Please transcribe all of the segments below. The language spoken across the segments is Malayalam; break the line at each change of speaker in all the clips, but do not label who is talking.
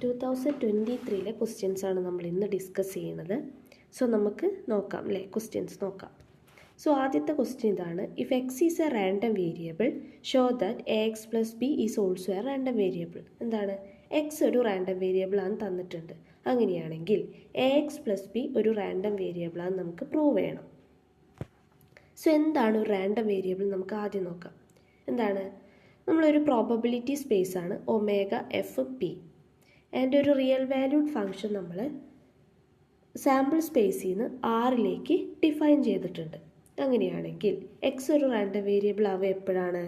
2023 ക്വസ്റ്റ്യൻസാണ് നമ്മൾ ഇന്ന് ഡിസ്കസ് ചെയ്യുന്നത്. സോ നമുക്ക് നോക്കാം അല്ലേ, ക്വസ്റ്റ്യൻസ് നോക്കാം. സോ ആദ്യത്തെ ക്വസ്റ്റ്യൻ ഇതാണ്: if X is a random variable show that A X plus B is also A random variable. എന്താണ്? എക്സ് ഒരു റാൻഡം വേരിയബിൾ ആണ് തന്നിട്ടുണ്ട്. അങ്ങനെയാണെങ്കിൽ എ എക്സ് പ്ലസ് ബി ഒരു റാൻഡം വേരിയബിൾ ആണ് നമുക്ക് പ്രൂവ് ചെയ്യണം. സോ എന്താണ് ഒരു റാൻഡം വേരിയബിൾ? നമുക്ക് ആദ്യം നോക്കാം. എന്താണ്? നമ്മളൊരു പ്രോബബിലിറ്റി സ്പേസ് ആണ് ഒമേഗ എഫ് പി. ആൻഡ് ഒരു റിയൽ വാല്യൂഡ് ഫംഗ്ഷൻ നമ്മൾ സാമ്പിൾ സ്പേസിൽ നിന്ന് ആറിലേക്ക് ഡിഫൈൻ ചെയ്തിട്ടുണ്ട്. അങ്ങനെയാണെങ്കിൽ എക്സ് ഒരു റാൻഡം വേരിയബിൾ ആവുക എപ്പോഴാണ്?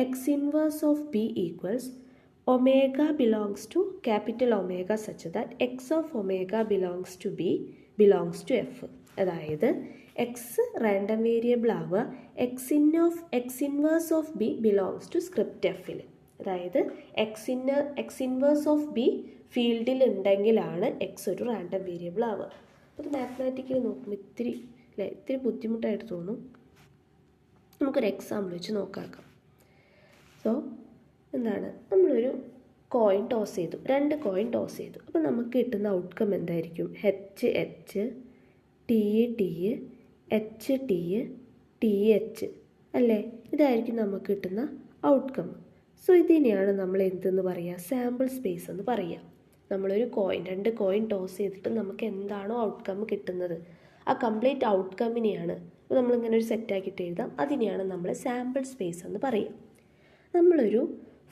X inverse of B equals omega belongs to capital omega such that X of omega belongs to B belongs to F. അതായത് എക്സ് റാൻഡം വേരിയബിൾ ആവുക x inverse of B belongs to script എഫിൽ. അതായത് എക്സ് ഇൻവേഴ്സ് ഓഫ് ബി ഫീൽഡിൽ ഉണ്ടെങ്കിലാണ് എക്സ് ഒരു റാൻഡം വേരിയബിൾ ആവുക. അത് മാത്തമാറ്റിക്കലി നോക്കുമ്പോൾ ഇത്തിരി ബുദ്ധിമുട്ടായിട്ട് തോന്നും. നമുക്കൊരു എക്സാമ്പിൾ വെച്ച് നോക്കാം. സോ എന്താണ്? നമ്മളൊരു കോയിൻ ടോസ് ചെയ്തു, 2 കോയിൻ ടോസ് ചെയ്തു. അപ്പോൾ നമുക്ക് കിട്ടുന്ന ഔട്ട്കം എന്തായിരിക്കും? H h, t t, h t, t H അല്ലേ? ഇതായിരിക്കും നമുക്ക് കിട്ടുന്ന ഔട്ട്കം. സോ ഇതിനെയാണ് നമ്മൾ എന്തെന്ന് പറയുക? സാമ്പിൾ സ്പേസ് എന്ന് പറയുക. നമ്മളൊരു 2 കോയിൻ ടോസ് ചെയ്തിട്ട് നമുക്ക് എന്താണോ ഔട്ട്കം കിട്ടുന്നത്, ആ കംപ്ലീറ്റ് ഔട്ട്കമ്മിനെയാണ് നമ്മളിങ്ങനെ ഒരു സെറ്റാക്കിയിട്ട് എഴുതാം. അതിനെയാണ് നമ്മൾ സാമ്പിൾ സ്പേസ് എന്ന് പറയുക. നമ്മളൊരു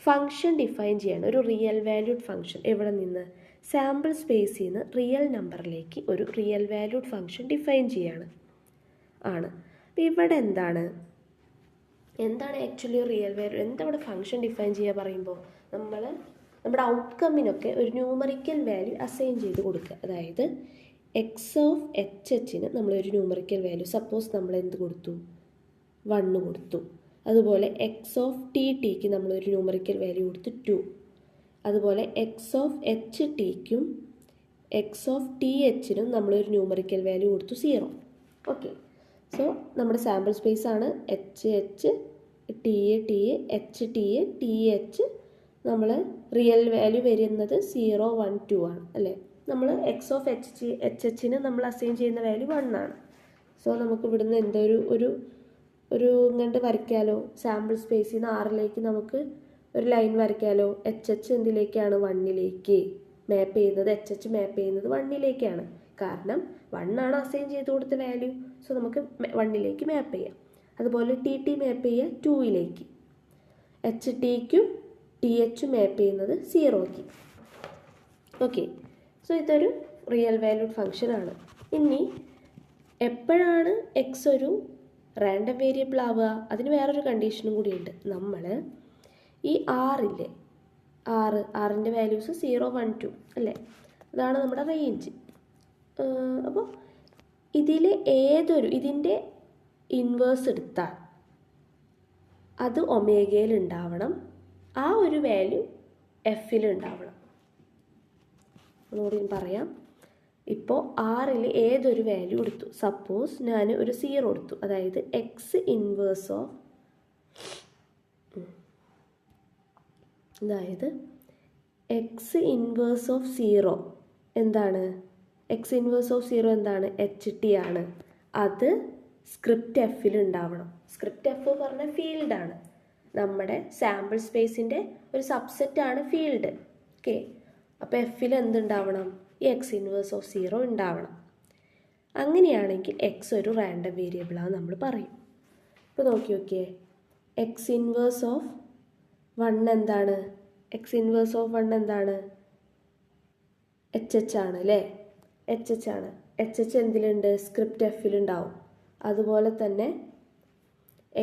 ഫംഗ്ഷൻ ഡിഫൈൻ ചെയ്യണം, ഒരു റിയൽ വാല്യൂഡ് ഫംഗ്ഷൻ. എവിടെ നിന്ന്? സാമ്പിൾ സ്പേസിൽ നിന്ന് റിയൽ നമ്പറിലേക്ക് ഒരു റിയൽ വാല്യൂഡ് ഫംഗ്ഷൻ ഡിഫൈൻ ചെയ്യാണ്. അപ്പോൾ ഇവിടെ എന്താണ് ആക്ച്വലി റിയൽ വാല്യൂ? എന്താ ഇവിടെ ഫംഗ്ഷൻ ഡിഫൈൻ ചെയ്യുക പറയുമ്പോൾ? നമ്മുടെ ഔട്ട്കമ്മിനൊക്കെ ഒരു ന്യൂമറിക്കൽ വാല്യൂ അസൈൻ ചെയ്ത് കൊടുക്കുക. അതായത് എക്സ് ഓഫ് എച്ച് എച്ചിന് നമ്മളൊരു ന്യൂമറിക്കൽ വാല്യൂ, സപ്പോസ് നമ്മൾ എന്ത് കൊടുത്തു? 1 കൊടുത്തു. അതുപോലെ എക്സ് ഓഫ് ടി ടിക്ക് നമ്മളൊരു ന്യൂമറിക്കൽ വാല്യൂ കൊടുത്ത് 2. അതുപോലെ എക്സ് ഓഫ് എച്ച് ടിക്കും എക്സ് ഓഫ് ടി എച്ചിനും നമ്മളൊരു ന്യൂമറിക്കൽ വാല്യൂ കൊടുത്തു 0. ഓക്കെ. സോ നമ്മുടെ സാമ്പിൾ സ്പേസ് ആണ് h h, t t, h t, t h. നമ്മൾ റിയൽ വാല്യൂ വരുന്നത് 0, 1, 2 ആണ് അല്ലേ? നമ്മൾ എക്സ് ഓഫ് എച്ച് എച്ചിന് നമ്മൾ അസൈൻ ചെയ്യുന്ന വാല്യൂ 1 ആണ്. സോ നമുക്ക് ഇവിടുന്ന് എന്തോ ഒരു ഇങ്ങോട്ട് വരയ്ക്കാലോ. സാമ്പിൾ സ്പേസിൽ നിന്ന് 6ലേക്ക് നമുക്ക് ഒരു ലൈൻ വരയ്ക്കാലോ. എച്ച് എച്ച് എന്തിലേക്കാണ്? 1ലേക്ക് മാപ്പ് ചെയ്യുന്നത്. എച്ച് എച്ച് മാപ്പ് ചെയ്യുന്നത് 1ലേക്കാണ്. കാരണം 1 ആണ് അസൈൻ ചെയ്ത് കൊടുത്ത വാല്യൂ. സോ നമുക്ക് 1ലേക്ക് മാപ്പ് ചെയ്യാം. അതുപോലെ ടി ടി മാപ്പ് ചെയ്യുക 2ലേക്ക്. എച്ച് ടിക്കും ടി എച്ച് മാപ്പ് ചെയ്യുന്നത് 0ക്ക്. ഓക്കെ. സോ ഇതൊരു റിയൽ വാല്യൂഡ് ഫംഗ്ഷൻ ആണ്. ഇനി എപ്പോഴാണ് എക്സ് ഒരു റാൻഡം വേരിയബിൾ ആവുക? അതിന് വേറൊരു കണ്ടീഷനും കൂടിയുണ്ട്. നമ്മൾ ഈ ആറിൻ്റെ വാല്യൂസ് 0, 1, 2 അല്ലേ? അതാണ് നമ്മുടെ റേഞ്ച്. അപ്പോൾ ഇതിൻ്റെ ഇൻവേഴ്സ് എടുത്താൽ അത് ഒമേഗയിൽ ഉണ്ടാവണം. ആ ഒരു വാല്യൂ എഫിൽ ഉണ്ടാവണം. ഒന്നുകൂടി പറയാം. ഇപ്പോൾ ആറിൽ ഏതൊരു വാല്യൂ എടുത്തു, സപ്പോസ് ഞാൻ ഒരു 0 കൊടുത്തു. അതായത് x inverse of X inverse of 0 എന്താണ്? എക്സ് ഇൻവേഴ്സ് ഓഫ് 0 എന്താണ്? എച്ച് ടി ആണ്. അത് സ്ക്രിപ്റ്റ് എഫിൽ ഉണ്ടാവണം. സ്ക്രിപ്റ്റ് എഫ് പറഞ്ഞാൽ ഫീൽഡാണ്. നമ്മുടെ സാമ്പിൾ സ്പേസിൻ്റെ ഒരു സബ്സെറ്റാണ് ഫീൽഡ്. ഓക്കെ. അപ്പോൾ എഫിൽ എന്തുണ്ടാവണം? ഈ എക്സ് ഇൻവേഴ്സ് ഓഫ് 0 ഉണ്ടാവണം. അങ്ങനെയാണെങ്കിൽ എക്സ് ഒരു റാൻഡം വേരിയബിളാണ് നമ്മൾ പറയും. ഇപ്പോൾ നോക്കിയേ, എക്സ് ഇൻവേഴ്സ് ഓഫ് 1 എന്താണ്? എക്സ് ഇൻവേഴ്സ് ഓഫ് 1 എന്താണ്? എച്ച് എച്ച് ആണ് അല്ലേ? എച്ച് എച്ച് ആണ്. എച്ച് എച്ച് എന്തിലുണ്ട്? സ്ക്രിപ്റ്റ് എഫിലുണ്ടാവും. അതുപോലെ തന്നെ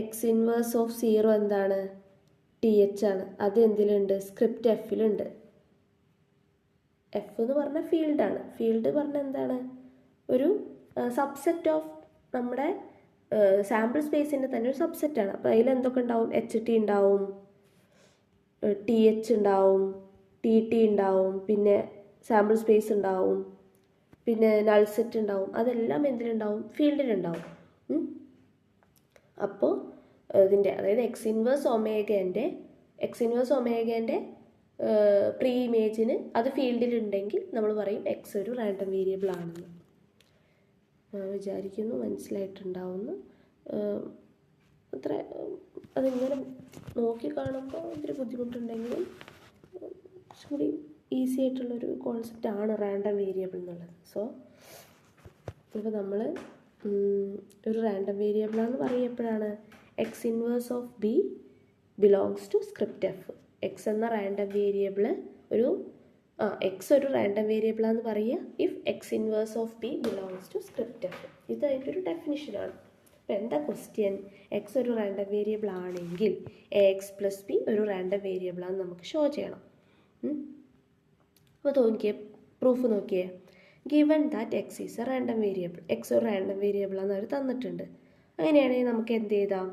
എക്സ് ഇൻവേഴ്സ് ഓഫ് 0 എന്താണ്? ടി എച്ച് ആണ്. അത് എന്തിലുണ്ട്? സ്ക്രിപ്റ്റ് എഫിലുണ്ട്. എഫ് എന്ന് പറഞ്ഞാൽ ഫീൽഡാണ്. ഫീൽഡ് പറഞ്ഞാൽ എന്താണ്? ഒരു സബ്സെറ്റ് ഓഫ് നമ്മുടെ സാമ്പിൾ സ്പേസിൻ്റെ തന്നെ ഒരു സബ്സെറ്റാണ്. അപ്പോൾ അതിൽ എന്തൊക്കെ ഉണ്ടാവും? എച്ച് ടി ഉണ്ടാവും, ടി എച്ച് ഉണ്ടാവും, ടി ടി ഉണ്ടാവും, പിന്നെ സാമ്പിൾ സ്പേസ് ഉണ്ടാവും, പിന്നെ നൾ സെറ്റ് ഉണ്ടാവും. അതെല്ലാം എന്തിലുണ്ടാവും? ഫീൽഡിലുണ്ടാവും. അപ്പോൾ ഇതിൻ്റെ അതായത് എക്സ് ഇൻവേഴ്സ് ഒമേഗേൻ്റെ പ്രീ ഇമേജിന് അത് ഫീൽഡിലുണ്ടെങ്കിൽ നമ്മൾ പറയും എക്സ് ഒരു റാൻഡം വേരിയബിൾ ആണെന്ന്. വിചാരിക്കുന്നു മനസ്സിലായിട്ടുണ്ടാവുന്നു. അത്ര അതിങ്ങനെ നോക്കി കാണുമ്പോൾ ഇത്തിരി ബുദ്ധിമുട്ടുണ്ടെങ്കിലും കുറച്ചുകൂടി ഈസി ആയിട്ടുള്ളൊരു കോൺസെപ്റ്റാണ് റാൻഡം വേരിയബിൾ എന്നുള്ളത്. സോ ഇപ്പോൾ നമ്മൾ ഒരു റാൻഡം വേരിയബിളാണെന്ന് പറയുമ്പോഴാണ് X inverse of B belongs to script F. X എന്ന റാൻഡം വേരിയബിൾ എക്സ് ഒരു റാൻഡം വേരിയബിളാന്ന് പറയുക if X inverse of B belongs to script F. ഇത് അതിൻ്റെ ഒരു ഡെഫിനിഷനാണ്. അപ്പോൾ എന്താ ക്വസ്റ്റ്യൻ? എക്സ് ഒരു റാൻഡം വേരിയബിൾ ആണെങ്കിൽ എ എക്സ് പ്ലസ് ബി ഒരു റാൻഡം വേരിയബിളാന്ന് നമുക്ക് ഷോ ചെയ്യണം. അപ്പോൾ നോക്കിയേ, പ്രൂഫ് നോക്കിയേ. Given that X is a random variable. X ഒരു റാൻഡം വേരിയബിളാന്ന് അവർ തന്നിട്ടുണ്ട്. അങ്ങനെയാണെങ്കിൽ നമുക്ക് എന്ത് എഴുതാം?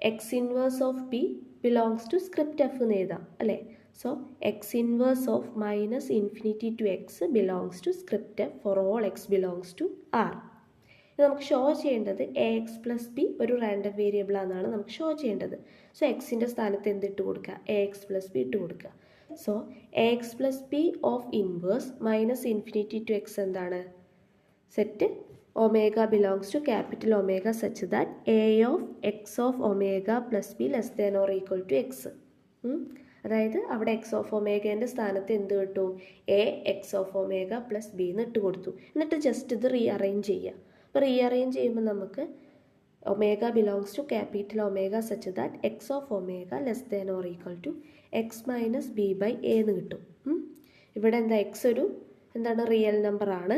X inverse of B belongs to script F എന്ന് എഴുതാം അല്ലേ? So X inverse of minus infinity to X belongs to script F for all X belongs to R. ഇത് നമുക്ക് ഷോ ചെയ്യേണ്ടത് എ എക്സ് പ്ലസ് ബി ഒരു റാൻഡം വേരിയബിൾ ആണെന്നാണ് നമുക്ക് ഷോ ചെയ്യേണ്ടത്. സോ എക്സിൻ്റെ സ്ഥാനത്ത് എന്തിട്ട് കൊടുക്കുക? എ എക്സ് പ്ലസ് ബി ഇട്ട് കൊടുക്കുക. So a X plus b of inverse minus infinity to x എന്താണ്? Set omega belongs to capital omega such that a of x of omega plus b less than or equal to x. അതായത് അവിടെ എക്സ് ഓഫ് ഒമേഗേൻ്റെ സ്ഥാനത്ത് എന്ത് കിട്ടു? A x of omega plus b എന്ന് ഇട്ട് കൊടുത്തു. എന്നിട്ട് ജസ്റ്റ് ഇത് റീഅറേഞ്ച് ചെയ്യുക. അപ്പോൾ റീഅറേഞ്ച് ചെയ്യുമ്പോൾ നമുക്ക് omega belongs to capital omega such that X of omega less than or equal to X minus B by A എന്ന് കിട്ടും. ഇവിടെ എന്താ? എക്സ് ഒരു എന്താണ്? റിയൽ നമ്പറാണ്.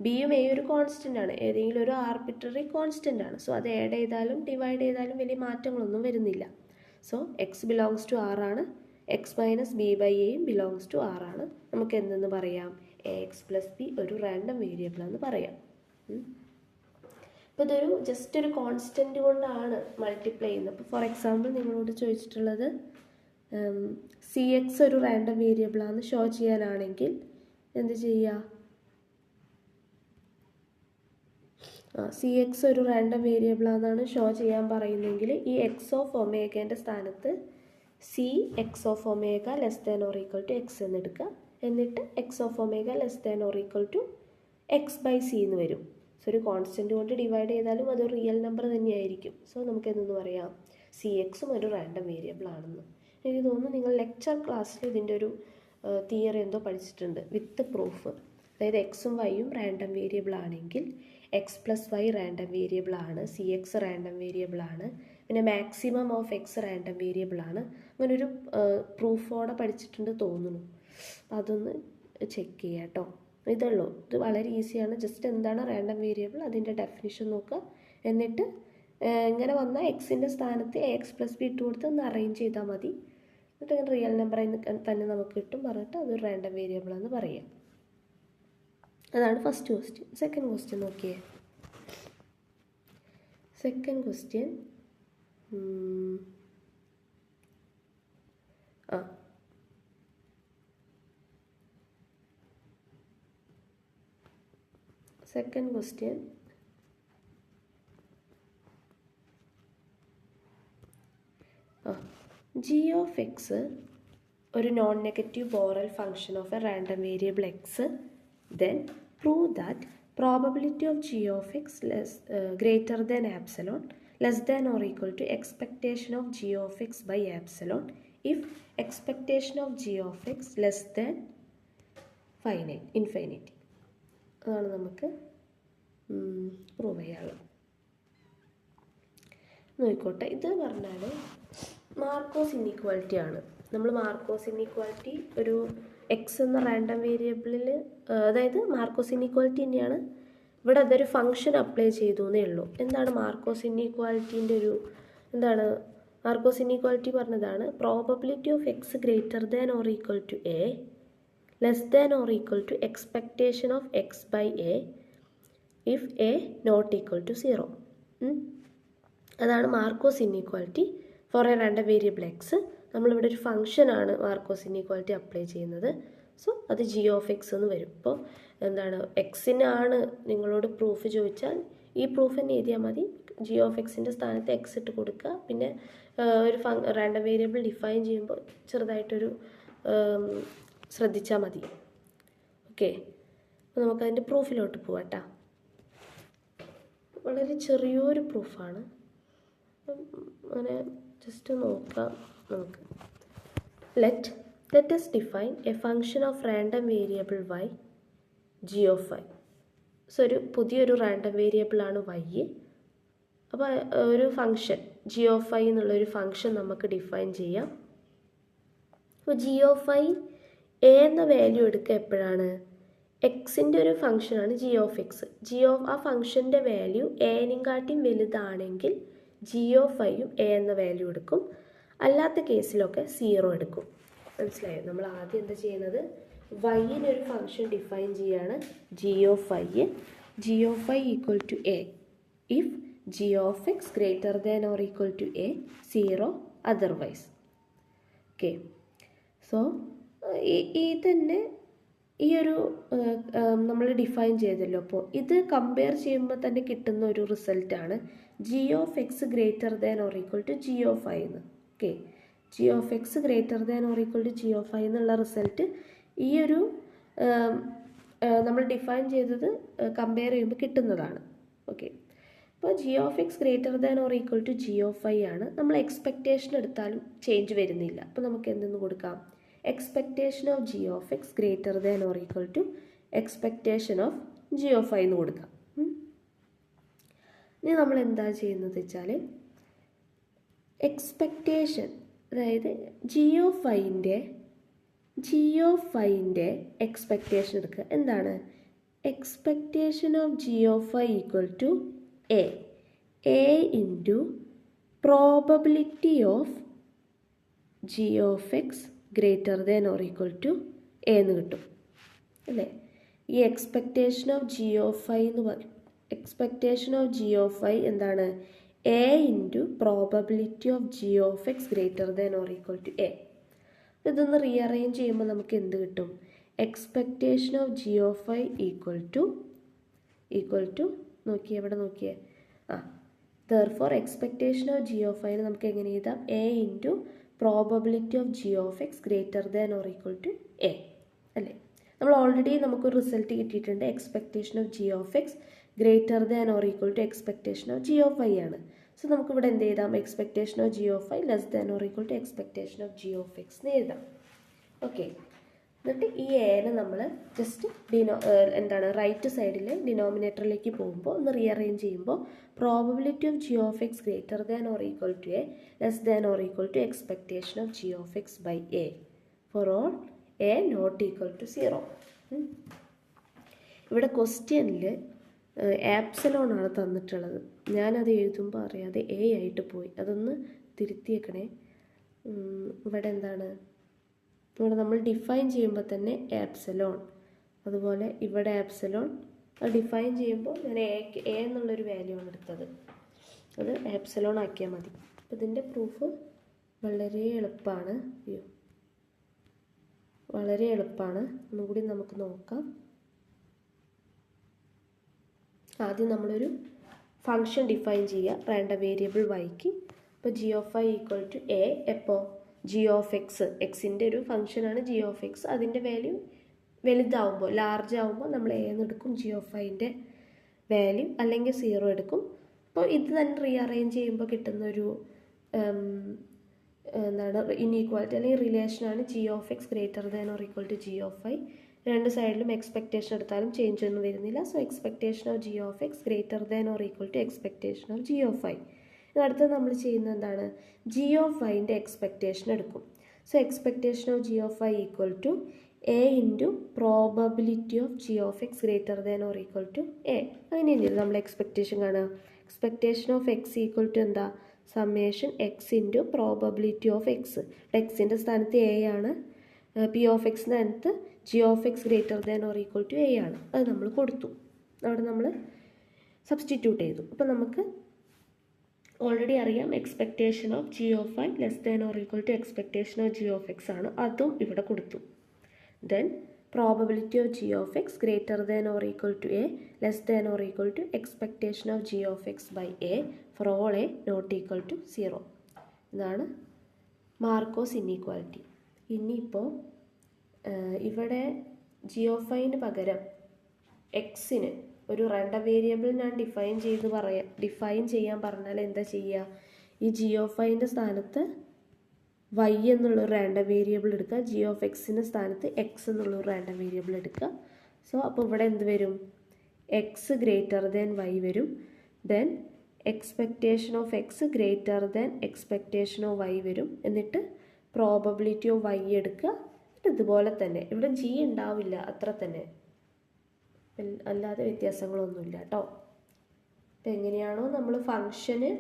ബിയും എയും ഒരു കോൺസ്റ്റൻ്റ് ആണ്, ഏതെങ്കിലും ഒരു ആർബിട്രറി കോൺസ്റ്റൻ്റ് ആണ്. സോ അത് ആഡ് ചെയ്താലും ഡിവൈഡ് ചെയ്താലും വലിയ മാറ്റങ്ങളൊന്നും വരുന്നില്ല. So X belongs to R ആണ്. എക്സ് മൈനസ് ബി ബൈ എയും ബിലോങ്സ് ടു ആർ ആണ്. നമുക്ക് എന്തെന്ന് പറയാം? എ എക്സ് പ്ലസ് ബി ഒരു റാൻഡം വേരിയബിൾ എന്ന് പറയാം. അപ്പോൾ ഇതൊരു ജസ്റ്റ് ഒരു കോൺസ്റ്റൻ്റ് കൊണ്ടാണ് മൾട്ടിപ്ലൈ ചെയ്യുന്നത്. അപ്പോൾ ഫോർ എക്സാമ്പിൾ നിങ്ങളോട് ചോദിച്ചിട്ടുള്ളത് സി എക്സ് ഒരു റാൻഡം വേരിയബിളാണെന്ന് ഷോ ചെയ്യാനാണെങ്കിൽ എന്ത് ചെയ്യുക? സി എക്സ് ഒരു റാൻഡം വേരിയബിളാണെന്നാണ് ഷോ ചെയ്യാൻ പറയുന്നതെങ്കിൽ ഈ എക്സ് ഓഫ് ഒമേഗേൻ്റെ സ്ഥാനത്ത് C X of omega less than or equal to X എന്ന് എടുക്കുക. എന്നിട്ട് X of omega less than or equal to X by C എന്ന് വരും. സോ ഒരു കോൺസ്റ്റൻറ്റ് കൊണ്ട് ഡിവൈഡ് ചെയ്താലും അതൊരു റിയൽ നമ്പർ തന്നെയായിരിക്കും. സോ നമുക്ക് എന്തെന്ന് പറയാം? സി എക്സും ഒരു റാൻഡം വേരിയബിൾ ആണെന്ന്. എനിക്ക് തോന്നുന്നു നിങ്ങൾ ലെക്ചർ ക്ലാസ്സിൽ ഇതിൻ്റെ ഒരു തിയറി എന്തോ പഠിച്ചിട്ടുണ്ട് വിത്ത് പ്രൂഫ്. അതായത് എക്സും വൈയും റാൻഡം വേരിയബിൾ ആണെങ്കിൽ X plus Y random variable ആണ്, സി എക്സ് റാൻഡം വേരിയബിൾ ആണ്, പിന്നെ maximum of X random variable ആണ്. അങ്ങനൊരു പ്രൂഫോടെ പഠിച്ചിട്ടുണ്ട് തോന്നുന്നു. അപ്പോൾ അതൊന്ന് ചെക്ക് ചെയ്യാം കേട്ടോ. ഇതുള്ളൂ, ഇത് വളരെ ഈസിയാണ്. ജസ്റ്റ് എന്താണ് റാൻഡം വേരിയബിൾ അതിൻ്റെ ഡെഫിനിഷൻ നോക്കുക. എന്നിട്ട് ഇങ്ങനെ വന്നാൽ എക്സിൻ്റെ സ്ഥാനത്ത് എ എക്സ് പ്ലസ് ബി ഇട്ട് കൊടുത്ത് ഒന്ന് അറേഞ്ച് ചെയ്താൽ മതി. എന്നിട്ട് ഇങ്ങനെ റിയൽ നമ്പർ തന്നെ നമുക്ക് കിട്ടും പറഞ്ഞിട്ട് അതൊരു റാൻഡം വേരിയബിൾ എന്ന് പറയാം. അതാണ് ഫസ്റ്റ് ക്വസ്റ്റ്യൻ. സെക്കൻഡ് ക്വസ്റ്റ്യൻ നോക്കിയേ. Second question second question g of x ഒരു non negative Borel function of a random variable x. Then prove that probability of g of x greater than epsilon less than or equal to expectation of g of x by epsilon if expectation of g of x less than infinity. അതാണ് നമുക്ക് പ്രൂവ് ചെയ്യാനുള്ളത്. നോക്കിക്കോട്ടെ, ഇത് പറഞ്ഞാൽ മാർക്കോസ് ഇൻഇക്വാലിറ്റി ആണ്. നമ്മൾ മാർക്കോസ് ഇൻഇക്വാലിറ്റി ഒരു എക്സ് എന്ന റാൻഡം വേരിയബിളിൽ, അതായത് മാർക്കോസ് ഇൻഇക്വാലിറ്റി തന്നെയാണ് ഇവിടെ. അതൊരു ഫംഗ്ഷൻ അപ്ലൈ ചെയ്തു എന്നേ ഉള്ളൂ. എന്താണ് മാർക്കോസ് ഇൻഇക്വാലിറ്റീൻ്റെ ഒരു എന്താണ്? മാർക്കോസ് ഇൻഇക്വാലിറ്റി പറഞ്ഞതാണ് probability of X greater than or equal to A less than or equal to expectation of X by A if A not equal to 0. അതാണ് Markov's inequality for a random variable X. നമ്മളിവിടെ ഒരു ഫംഗ്ഷനാണ് മാർക്കോസ് ഇൻഇക്വാലിറ്റി അപ്ലൈ ചെയ്യുന്നത്. സോ അത് ജി ഓഫ് എക്സ് എന്ന് വരും. ഇപ്പോൾ എന്താണ്? എക്സിനാണ് നിങ്ങളോട് പ്രൂഫ് ചോദിച്ചാൽ ഈ പ്രൂഫ് തന്നെ എഴുതിയാൽ മതി. ജി ഓഫ് എക്സിൻ്റെ സ്ഥാനത്ത് എക്സ് ഇട്ട് കൊടുക്കുക. പിന്നെ ഒരു റാൻഡം വേരിയബിൾ ഡിഫൈൻ ചെയ്യുമ്പോൾ ചെറുതായിട്ടൊരു ശ്രദ്ധിച്ചാൽ മതി. ഓക്കെ, അപ്പോൾ നമുക്കതിൻ്റെ പ്രൂഫിലോട്ട് പോവാം കേട്ടോ. വളരെ ചെറിയൊരു പ്രൂഫാണ്, അങ്ങനെ ജസ്റ്റ് നോക്കാം നമുക്ക്. Let us define a function of random variable y g of y. So പുതിയൊരു റാൻഡം വേരിയബിളാണ് y. അപ്പോൾ ഒരു ഫംഗ്ഷൻ g of y എന്നുള്ളൊരു ഫംഗ്ഷൻ നമുക്ക് ഡിഫൈൻ ചെയ്യാം. അപ്പോൾ g of y a എന്ന വാല്യൂ എടുക്കുക എപ്പോഴാണ്? എക്സിൻ്റെ ഒരു ഫംഗ്ഷനാണ് g of x. ആ ഫംഗ്ഷൻ്റെ വാല്യൂ a-നെക്കാട്ടിയും വലുതാണെങ്കിൽ g of yയും a എന്ന വാല്യൂ എടുക്കും. അല്ലാത്ത കേസിലൊക്കെ 0 എടുക്കും. മനസ്സിലായോ? നമ്മൾ ആദ്യം എന്താ ചെയ്യുന്നത്? y-ന് ഒരു ഫംഗ്ഷൻ ഡിഫൈൻ ചെയ്യാണ്, g of y. g of y equal to a if g of x greater than or equal to a, 0 otherwise. Okay, so ഈ തന്നെ ഈ ഒരു നമ്മൾ ഡിഫൈൻ ചെയ്തല്ലോ. അപ്പോൾ ഇത് കമ്പയർ ചെയ്യുമ്പോൾ തന്നെ കിട്ടുന്ന ഒരു റിസൾട്ടാണ് g of x greater than or equal to g of y എന്ന്. Okay, g of x greater than or equal to g of y എന്നുള്ള റിസൾട്ട് ഈ ഒരു നമ്മൾ ഡിഫൈൻ ചെയ്തത് കമ്പയർ ചെയ്യുമ്പോൾ കിട്ടുന്നതാണ്. ഓക്കെ, അപ്പോൾ g of x greater than or equal to g of y ആണ്. നമ്മൾ എക്സ്പെക്റ്റേഷൻ എടുത്താലും ചേഞ്ച് വരുന്നില്ല. അപ്പോൾ നമുക്ക് എന്തെന്ന് കൊടുക്കാം? Expectation of g of x greater than or equal to expectation of g of y എന്ന് കൊടുക്കാം. ഇനി നമ്മൾ എന്താ ചെയ്യുന്നത് വെച്ചാൽ എക്സ്പെക്റ്റേഷൻ, അതായത് g of yൻ്റെ എക്സ്പെക്റ്റേഷൻ എടുക്കുക. എന്താണ്? Expectation of g of y equal to a into probability of g of x greater than or equal to a എന്ന് കിട്ടും അല്ലേ? ഈ expectation of g of y എന്ന് പറയും. Expectation of g of y എന്താണ്? a into probability of g of x greater than or equal to a. ഇതൊന്ന് റീഅറേഞ്ച് ചെയ്യുമ്പോൾ നമുക്ക് എന്ത് കിട്ടും? Expectation of g of y equal to നോക്കിയേ, എവിടെ നോക്കിയേ? therefore expectation of g of y നമുക്ക് എങ്ങനെ എഴുതാം? a into probability of g of x greater than or equal to a അല്ലേ? നമ്മൾ ഓൾറെഡി നമുക്കൊരു റിസൾട്ട് കിട്ടിയിട്ടുണ്ട്. Expectation of g of x greater than or equal to expectation of g of y ആണ്. സോ നമുക്കിവിടെ എന്ത് എഴുതാം? Expectation of g of y less than or equal to expectation of g of x എന്ന് എഴുതാം. ഓക്കെ, എന്നിട്ട് ഈ എനെ നമ്മൾ ജസ്റ്റ് എന്താണ് റൈറ്റ് സൈഡിൽ ഡിനോമിനേറ്ററിലേക്ക് പോകുമ്പോൾ ഒന്ന് റീഅറേഞ്ച് ചെയ്യുമ്പോൾ probability of g of x greater than or equal to a less than or equal to expectation of g of x by a for all a not equal to 0. ഇവിടെ ക്വസ്റ്റ്യനിൽ ആപ്സലോൺ ആണ് തന്നിട്ടുള്ളത്. ഞാനത് എഴുതുമ്പോൾ അറിയാതെ a ആയിട്ട് പോയി, അതൊന്ന് തിരുത്തിയേക്കണേ. ഇവിടെ എന്താണ്? ഇവിടെ നമ്മൾ ഡിഫൈൻ ചെയ്യുമ്പോൾ തന്നെ ആപ്സലോൺ, അതുപോലെ ഇവിടെ ആപ്സലോൺ. അത് ഡിഫൈൻ ചെയ്യുമ്പോൾ ഞാൻ എ എന്നുള്ളൊരു വാല്യൂ ആണ് എടുത്തത്, അത് ആപ്സലോൺ ആക്കിയാൽ മതി. അപ്പോൾ ഇതിൻ്റെ പ്രൂഫ് വളരെ എളുപ്പമാണ്. വളരെ എളുപ്പമാണ്. ഒന്നുകൂടി നമുക്ക് നോക്കാം. ആദ്യം നമ്മളൊരു ഫംഗ്ഷൻ ഡിഫൈൻ ചെയ്യുക റാൻഡം വേരിയബിൾ വൈക്ക്. അപ്പോൾ g of y equal to a. എപ്പോൾ? g of x, എക്സിൻ്റെ ഒരു ഫംഗ്ഷനാണ് g of x. അതിൻ്റെ വാല്യൂ വലുതാവുമ്പോൾ, ലാർജ് ആവുമ്പോൾ നമ്മൾ a എന്ന് എടുക്കും g of yൻ്റെ വാല്യൂ, അല്ലെങ്കിൽ 0 എടുക്കും. അപ്പോൾ ഇത് തന്നെ റീഅറേഞ്ച് ചെയ്യുമ്പോൾ കിട്ടുന്നൊരു എന്താണ് ഇൻഈക്വാലിറ്റി അല്ലെങ്കിൽ റിലേഷനാണ് g of x greater than or equal to g of y. രണ്ട് സൈഡിലും എക്സ്പെക്റ്റേഷൻ എടുത്താലും ചേഞ്ച് ഒന്നും വരുന്നില്ല. So expectation of g of x greater than or equal to expectation of g of y. അടുത്തത് നമ്മൾ ചെയ്യുന്നത് എന്താണ്? g of yൻ്റെ എക്സ്പെക്റ്റേഷൻ എടുക്കും. So expectation of g of y equal to a into probability of g of x greater than or equal to a. അങ്ങനെയല്ലേ നമ്മൾ എക്സ്പെക്റ്റേഷൻ കാണുക? Expectation of x equal to എന്താ? Summation x into probability of x. എക്സിൻ്റെ സ്ഥാനത്ത് a ആണ്, p of x സ്ഥാനത്ത് g of x greater than or equal to a ആണ്. അത് നമ്മൾ കൊടുത്തു, അവിടെ നമ്മൾ സബ്സ്റ്റിറ്റ്യൂട്ട് ചെയ്തു. അപ്പോൾ നമുക്ക് ഓൾറെഡി അറിയാം expectation of g of y less than or equal to expectation of g of x ആണ്, അതും ഇവിടെ കൊടുത്തു. Then probability of g of x greater than or equal to a less than or equal to expectation of g of x by a for all a not equal to 0. ഇതാണ് മാർക്കോസ് ഇൻഈക്വാലിറ്റി. ഇനിയിപ്പോൾ ഇവിടെ ജി ഓഫ് ഐന് പകരം എക്സിന് ഒരു റാൻഡം വേരിയബിൾ ഞാൻ ഡിഫൈൻ ചെയ്യാൻ പറഞ്ഞാൽ എന്താ ചെയ്യുക? ഈ ജി ഓഫ് ഐൻ്റെ സ്ഥാനത്ത് വൈ എന്നുള്ളൊരു റാൻഡം വേരിയബിൾ എടുക്കുക, ജി ഓഫ് എക്സിൻ്റെ സ്ഥാനത്ത് എക്സ് എന്നുള്ളൊരു റാൻഡം വേരിയബിൾ എടുക്കുക. സോ അപ്പോൾ ഇവിടെ എന്ത് വരും? എക്സ് ഗ്രേറ്റർ ദാൻ വൈ വരും. Then expectation of X greater than expectation of Y വരും. എന്നിട്ട് പ്രോബബിലിറ്റി ഓഫ് വൈ എടുക്കുക. ഇതുപോലെ തന്നെ ഇവിടെ ജി ഉണ്ടാവില്ല, അത്ര തന്നെ, അല്ലാതെ വ്യത്യാസങ്ങളൊന്നുമില്ല കേട്ടോ. അപ്പം എങ്ങനെയാണോ നമ്മൾ ഫംഗ്ഷന്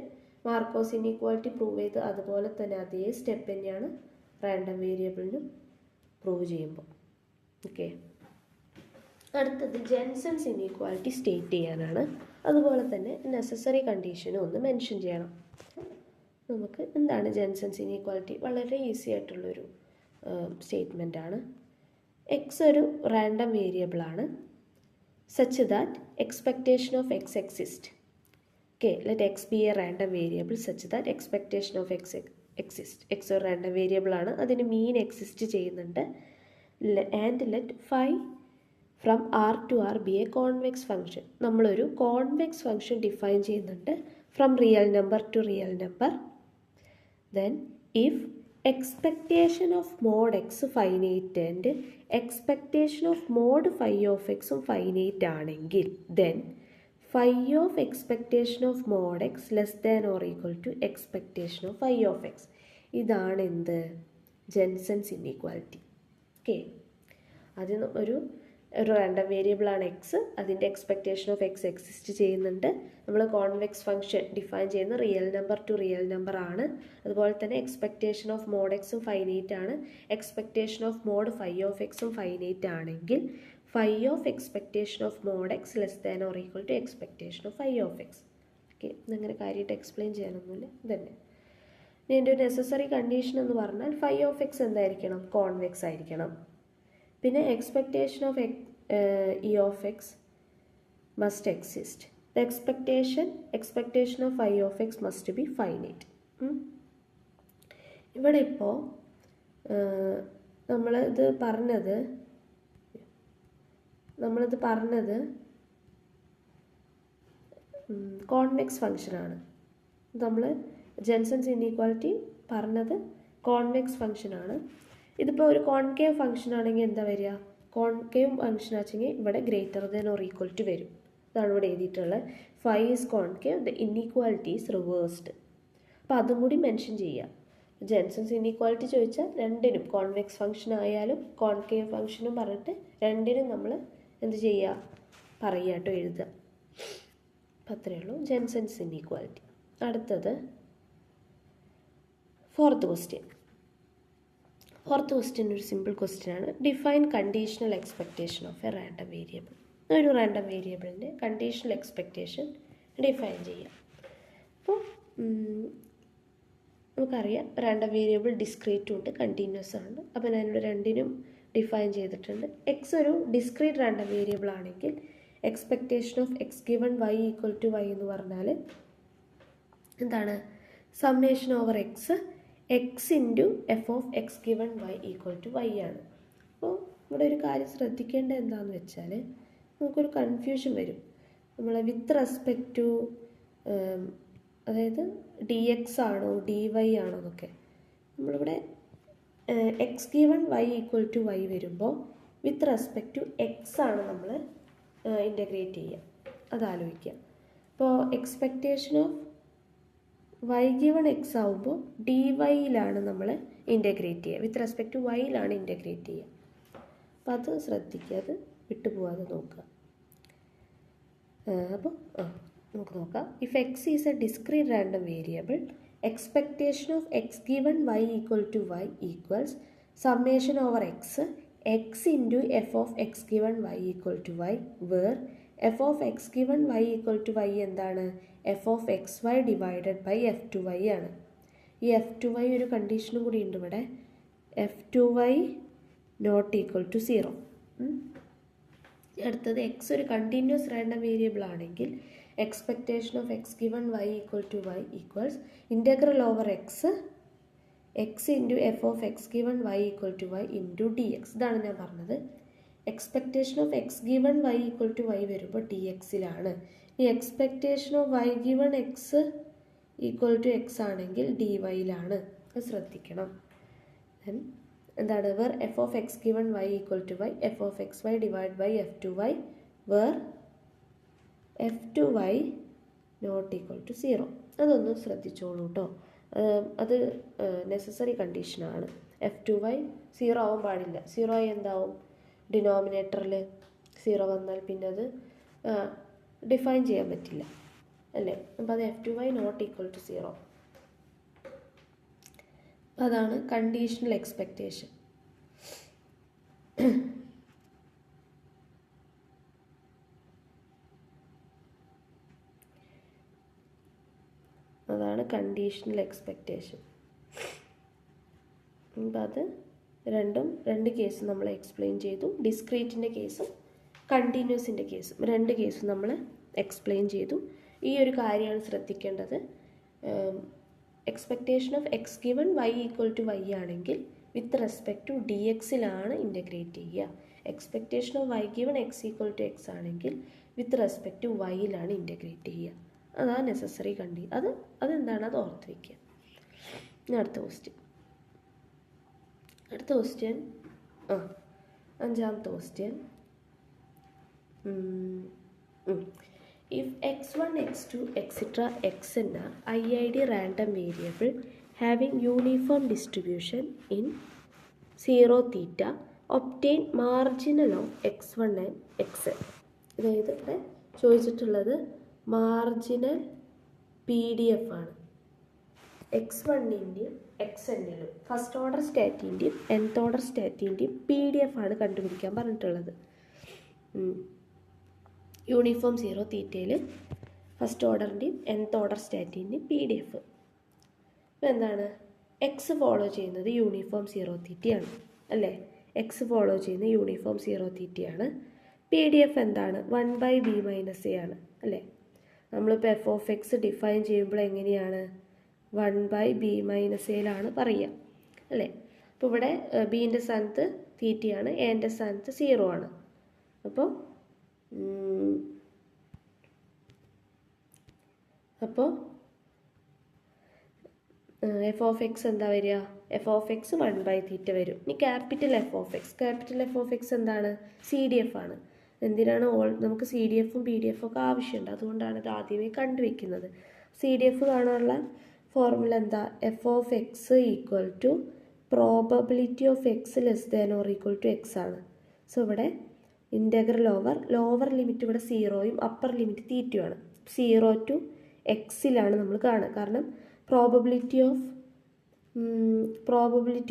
മാർക്കോസ് ഇനീക്വാലിറ്റി പ്രൂവ് ചെയ്ത് അതുപോലെ തന്നെ അതേ സ്റ്റെപ്പ് തന്നെയാണ് റാൻഡം വേരിയബിളിനും പ്രൂവ് ചെയ്യുമ്പോൾ. ഓക്കെ, അടുത്തത് ജെൻസൺസ് ഇനീക്വാലിറ്റി സ്റ്റേറ്റ് ചെയ്യാനാണ്. അതുപോലെ തന്നെ നെസസറി കണ്ടീഷനും ഒന്ന് മെൻഷൻ ചെയ്യണം. നമുക്ക് എന്താണ് ജെൻസൺസ് ഇനീക്വാലിറ്റി? വളരെ ഈസി ആയിട്ടുള്ളൊരു സ്റ്റേറ്റ്മെൻറ്റാണ്. എക്സ് ഒരു റാൻഡം വേരിയബിളാണ് such that expectation of X exist. Okay, let x be a random variable such that expectation of x exist. x ഒരു റാൻഡം വേരിയബിൾ ആണ്, അതിന് മീൻ എക്സിസ്റ്റ് ചെയ്യുന്നുണ്ട്. And let phi from R to R be a convex function. നമ്മളൊരു കോൺവെക്സ് ഫംഗ്ഷൻ ഡിഫൈൻ ചെയ്യുന്നുണ്ട് from real number to real number. Then if expectation of mod X finite and expectation of mod phi of എക്സും ഫൈനൈറ്റ് ആണെങ്കിൽ then phi of expectation of mod x less than or equal to expectation of phi of x. ഇതാണ് എന്ത്? Jensons inequality. ഓക്കെ, അതിന് ഒരു റാൻഡം വേരിയബിളാണ് എക്സ്, അതിൻ്റെ എക്സ്പെക്റ്റേഷൻ ഓഫ് എക്സ് എക്സിസ്റ്റ് ചെയ്യുന്നുണ്ട്. നമ്മൾ കോൺവെക്സ് ഫംഗ്ഷൻ ഡിഫൈൻ ചെയ്യുന്ന real number to real number ആണ്. അതുപോലെ തന്നെ എക്സ്പെക്റ്റേഷൻ ഓഫ് മോഡ് എക്സും ഫൈനൈറ്റ് ആണ്. Expectation of mod phi of എക്സും ഫൈനൈറ്റ് ആണെങ്കിൽ phi of expectation of mod x less than or equal to expectation of phi of x. Okay, അങ്ങനെ കാര്യമായിട്ട് എക്സ്പ്ലെയിൻ ചെയ്യാനൊന്നുമില്ല, ഇതന്നെ. ഇനി എൻ്റെ ഒരു നെസസറി കണ്ടീഷൻ എന്ന് പറഞ്ഞാൽ phi of x എന്തായിരിക്കണം? കോൺവെക്സ് ആയിരിക്കണം. പിന്നെ expectation of E of X must exist. The expectation of phi of x must be finite. ഇവിടെ ഇപ്പോൾ നമ്മളിത് പറഞ്ഞത് കോൺവെക്സ് ഫംഗ്ഷനാണ്. നമ്മൾ ജെൻസൺസ് ഇനീക്വാലിറ്റി പറഞ്ഞത് കോൺവെക്സ് ഫംഗ്ഷനാണ്. ഇതിപ്പോൾ ഒരു കോൺകേവ് ഫംഗ്ഷൻ ആണെങ്കിൽ എന്താ വരിക? കോൺകേവ് ഫംഗ്ഷൻ ആണെങ്കിൽ ഇവിടെ greater than or equal to വരും. ഇതാണ് ഇവിടെ എഴുതിയിട്ടുള്ളത്. phi is concave, the inequality is reversed. അപ്പോൾ അതും കൂടി മെൻഷൻ ചെയ്യുക. ജെൻസൺസ് ഇനീക്വാലിറ്റി ചോദിച്ചാൽ രണ്ടിനും, കോൺവെക്സ് ഫംഗ്ഷൻ ആയാലും കോൺകേവ് ഫംഗ്ഷനും പറഞ്ഞിട്ട് രണ്ടിനും നമ്മൾ എന്ത് ചെയ്യുക? പറയുക കേട്ടോ, എഴുതുക. അപ്പം അത്രയേ ഉള്ളൂ ജെൻസൺസ് ഇനീക്വാലിറ്റി. അടുത്തത് ഫോർത്ത് ക്വസ്റ്റ്യൻ ഒരു സിമ്പിൾ ക്വസ്റ്റ്യൻ ആണ്. Define conditional expectation of a random variable. ഒരു റാൻഡം വേരിയബിളിൻ്റെ കണ്ടീഷണൽ എക്സ്പെക്റ്റേഷൻ ഡിഫൈൻ ചെയ്യാം. അപ്പോൾ നമുക്കറിയാം റാൻഡം വേരിയബിൾ ഡിസ്ക്രീറ്റും ഉണ്ട്, കണ്ടിന്യൂസ് ആണ്. അപ്പോൾ ഞാനിവിടെ രണ്ടിനും ഡിഫൈൻ ചെയ്തിട്ടുണ്ട്. എക്സ് ഒരു ഡിസ്ക്രീറ്റ് റാൻഡം വേരിയബിൾ ആണെങ്കിൽ expectation of X given Y equal to Y എന്ന് പറഞ്ഞാൽ എന്താണ്? Summation over X into F of X given Y equal to Y ആണ്. അപ്പോൾ ഇവിടെ ഒരു കാര്യം ശ്രദ്ധിക്കേണ്ടത് എന്താണെന്ന് വെച്ചാൽ നമുക്കൊരു കൺഫ്യൂഷൻ വരും. നമ്മൾ വിത്ത് റെസ്പെക്റ്റ് ടു അതായത് ഡി എക്സ് ആണോ ഡി വൈ ആണോ എന്നൊക്കെ. നമ്മളിവിടെ X given Y equal to Y വരുമ്പോൾ വിത്ത് റെസ്പെക്റ്റ് ടു എക്സ് ആണ് നമ്മൾ ഇൻ്റഗ്രേറ്റ് ചെയ്യുക. അതാലോചിക്കുക. അപ്പോൾ expectation of Y given X ആവുമ്പോൾ ഡി വൈയിലാണ് നമ്മൾ ഇൻ്റഗ്രേറ്റ് ചെയ്യുക, വിത്ത് റെസ്പെക്റ്റ് ടു വൈയിലാണ് ഇൻ്റഗ്രേറ്റ് ചെയ്യുക. അപ്പോൾ അത് ശ്രദ്ധിക്കുക, അത് വിട്ടുപോകാതെ നോക്കുക. അപ്പോൾ നമുക്ക് നോക്കാം. If X is A discrete random variable, expectation of x given y equal to y equals summation over x into f of x given y equal to y, where f of x given y equal to y എന്താണ്? f of xy divided by f2y ആണ്. ഈ f2y ഒരു കണ്ടീഷനും കൂടി ഉണ്ട് ഇവിടെ. f2y not equal to 0. അടുത്തത് എക്സ് ഒരു കണ്ടിന്യൂസ് റാൻഡം വേരിയബിൾ ആണെങ്കിൽ expectation of X given Y equal to Y equals integral over X X into F of X given Y equal to Y into D X. ഇതാണ് ഞാൻ പറഞ്ഞത്. Expectation of X given Y equal to Y വരുമ്പോൾ ഡി എക്സിലാണ്. ഈ expectation of Y given X equal to X ആണെങ്കിൽ ഡി വൈയിലാണ്. അത് ശ്രദ്ധിക്കണം. ദെൻ എന്താണ് where F of X given Y equal to Y F of X Y divide by F two Y where F two Y not equal to 0. അതൊന്ന് ശ്രദ്ധിച്ചോളൂ കേട്ടോ. അത് നെസസറി കണ്ടീഷനാണ്. എഫ് ടു വൈ 0 ആവാൻ പാടില്ല. 0 ആയി എന്താവും? ഡിനോമിനേറ്ററിൽ 0 വന്നാൽ പിന്നെ അത് ഡിഫൈൻ ചെയ്യാൻ പറ്റില്ല അല്ലേ. അപ്പോൾ അത് F two Y not equal to 0. അപ്പോൾ അതാണ് കണ്ടീഷണൽ എക്സ്പെക്റ്റേഷൻ. അതാണ് കണ്ടീഷണൽ എക്സ്പെക്റ്റേഷൻ. അപ്പം അത് രണ്ട് കേസ് നമ്മൾ എക്സ്പ്ലെയിൻ ചെയ്തു. ഡിസ്ക്രീറ്റിൻ്റെ കേസും കണ്ടിന്യൂസിൻ്റെ കേസും 2 കേസും നമ്മൾ എക്സ്പ്ലെയിൻ ചെയ്തു. ഈ ഒരു കാര്യമാണ് ശ്രദ്ധിക്കേണ്ടത്. Expectation of X given Y equal to y ആണെങ്കിൽ വിത്ത് റെസ്പെക്ട് ടു ഡി എക്സിലാണ് ഇൻ്റഗ്രേറ്റ് ചെയ്യുക. Expectation of Y given X equal to X ആണെങ്കിൽ വിത്ത് റെസ്പെക്ട് ടു വൈയിലാണ് ഇൻ്റഗ്രേറ്റ് ചെയ്യുക. അതാ നെസസറി അതെന്താണ്? അത് ഓർത്ത് വയ്ക്കുക. അടുത്ത ക്വസ്റ്റ്യൻ അഞ്ചാമത്തെ question. If x1, x2, etc. xn are IID random variable having uniform distribution in 0 theta, obtain marginal of x1 and xn. അതായത് ഇവിടെ ചോദിച്ചിട്ടുള്ളത് മാർജിനൽ PDF ആണ്. x1ൻ്റെയും xnലും ഫസ്റ്റ് ഓർഡർ സ്റ്റാറ്റിൻ്റെയും nth ഓർഡർ സ്റ്റാറ്റിൻ്റെയും PDF ആണ് കണ്ടുപിടിക്കാൻ പറഞ്ഞിട്ടുള്ളത്. യൂണിഫോം 0 തീറ്റയിൽ ഫസ്റ്റ് ഓർഡറിൻ്റെയും nth ഓർഡർ സ്റ്റാറ്റിൻ്റെയും PDF. അപ്പോൾ എന്താണ്? എക്സ് ഫോളോ ചെയ്യുന്നത് യൂണിഫോം 0 തീറ്റയാണ് അല്ലേ. എക്സ് ഫോളോ ചെയ്യുന്ന യൂണിഫോം 0 തീറ്റയാണ്. PDF എന്താണ്? 1/b-a ആണ് അല്ലേ. നമ്മളിപ്പോൾ എഫ് ഓഫ് എക്സ് ഡിഫൈൻ ചെയ്യുമ്പോൾ എങ്ങനെയാണ്? 1/b-aയിലാണ് പറയുക അല്ലേ. അപ്പോൾ ഇവിടെ ബീൻ്റെ സ്ഥാനത്ത് തീറ്റയാണ്, എൻ്റെ സ്ഥാനത്ത് 0 ആണ്. അപ്പോൾ എഫ് ഓഫ് എക്സ് എന്താ വരിക? എഫ് ഓഫ് എക്സ് 1/θ വരും. ഇനി ക്യാപിറ്റൽ എഫ് ഓഫ് എക്സ് എന്താണ്? CDF ആണ്. എന്തിനാണ്? നമുക്ക് CDFും PDFും ഒക്കെ ആവശ്യമുണ്ട്. അതുകൊണ്ടാണ് ഇത് ആദ്യമേ കണ്ടുവയ്ക്കുന്നത്. CDF കാണാനുള്ള ഫോർമുല എന്താ? F of X equal to probability of X less than or equal to X ആണ്. സോ ഇവിടെ ഇൻ്റഗ്രൽ ഓവർ ലോവർ ലിമിറ്റ് ഇവിടെ 0യും അപ്പർ ലിമിറ്റ് തീറ്റയുമാണ്. 0 to എക്സിലാണ് നമ്മൾ കാണുക. കാരണം probability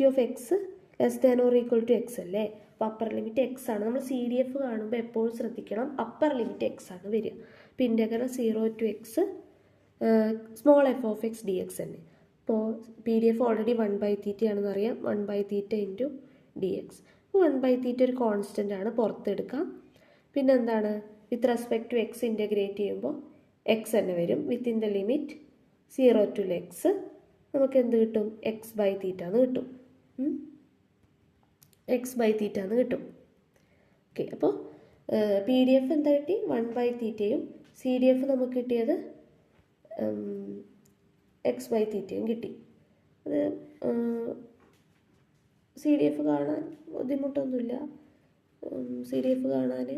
of X less than or equal to X അല്ലേ. അപ്പോൾ അപ്പർ ലിമിറ്റ് എക്സ് ആണ്. നമ്മൾ CDF കാണുമ്പോൾ എപ്പോഴും ശ്രദ്ധിക്കണം അപ്പർ ലിമിറ്റ് എക്സ് ആണ് വരിക. അപ്പോൾ integral 0 to x small F of X D X തന്നെ. അപ്പോൾ PDF ഓൾറെഡി 1/θ ആണെന്ന് അറിയാം. 1/θ ഇൻറ്റു DX. 1/θ ഒരു കോൺസ്റ്റൻ്റ് ആണ്, പുറത്തെടുക്കാം. പിന്നെന്താണ്? With respect to X integrate ചെയ്യുമ്പോൾ എക്സ് തന്നെ വരും. Within the limit 0 to x നമുക്ക് എന്ത് കിട്ടും? x/θ എന്ന് കിട്ടും. x/θ എന്ന് കിട്ടും. ഓക്കെ. അപ്പോൾ PDF എന്താ കിട്ടി? 1/θയും CDF നമുക്ക് കിട്ടിയത് x/θയും കിട്ടി. അത് CDF കാണാൻ ബുദ്ധിമുട്ടൊന്നുമില്ല. CDF കാണാൻ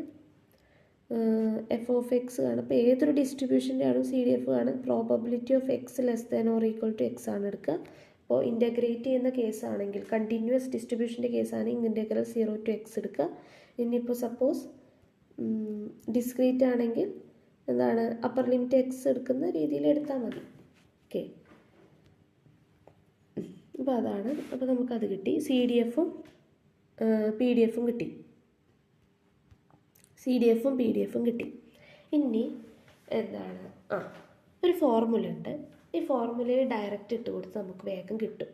എഫ് ഓഫ് എക്സ് കാണാം. അപ്പോൾ ഏതൊരു ഡിസ്ട്രിബ്യൂഷൻ്റെ ആണ് CDF കാണാൻ probability of X less than or equal to X ആണ് എടുക്കുക. അപ്പോൾ ഇൻ്റഗ്രേറ്റ് ചെയ്യുന്ന കേസാണെങ്കിൽ കണ്ടിന്യൂസ് ഡിസ്ട്രിബ്യൂഷൻ്റെ കേസാണെങ്കിൽ ഇൻ്റഗ്രൽ 0 to x എടുക്കുക. ഇനിയിപ്പോൾ സപ്പോസ് ഡിസ്ക്രീറ്റ് ആണെങ്കിൽ എന്താണ്? അപ്പർ ലിമിറ്റ് എക്സ് എടുക്കുന്ന രീതിയിൽ എടുത്താൽ മതി. ഓക്കെ. അപ്പോൾ അതാണ്. അപ്പോൾ നമുക്കത് കിട്ടി. CDFും PDFും കിട്ടി. ഇനി എന്താണ്? ഒരു ഫോർമുല ഉണ്ട്. ഈ ഫോർമുലയിൽ ഡയറക്റ്റ് ഇട്ട് കൊടുത്ത് നമുക്ക് വേഗം കിട്ടും.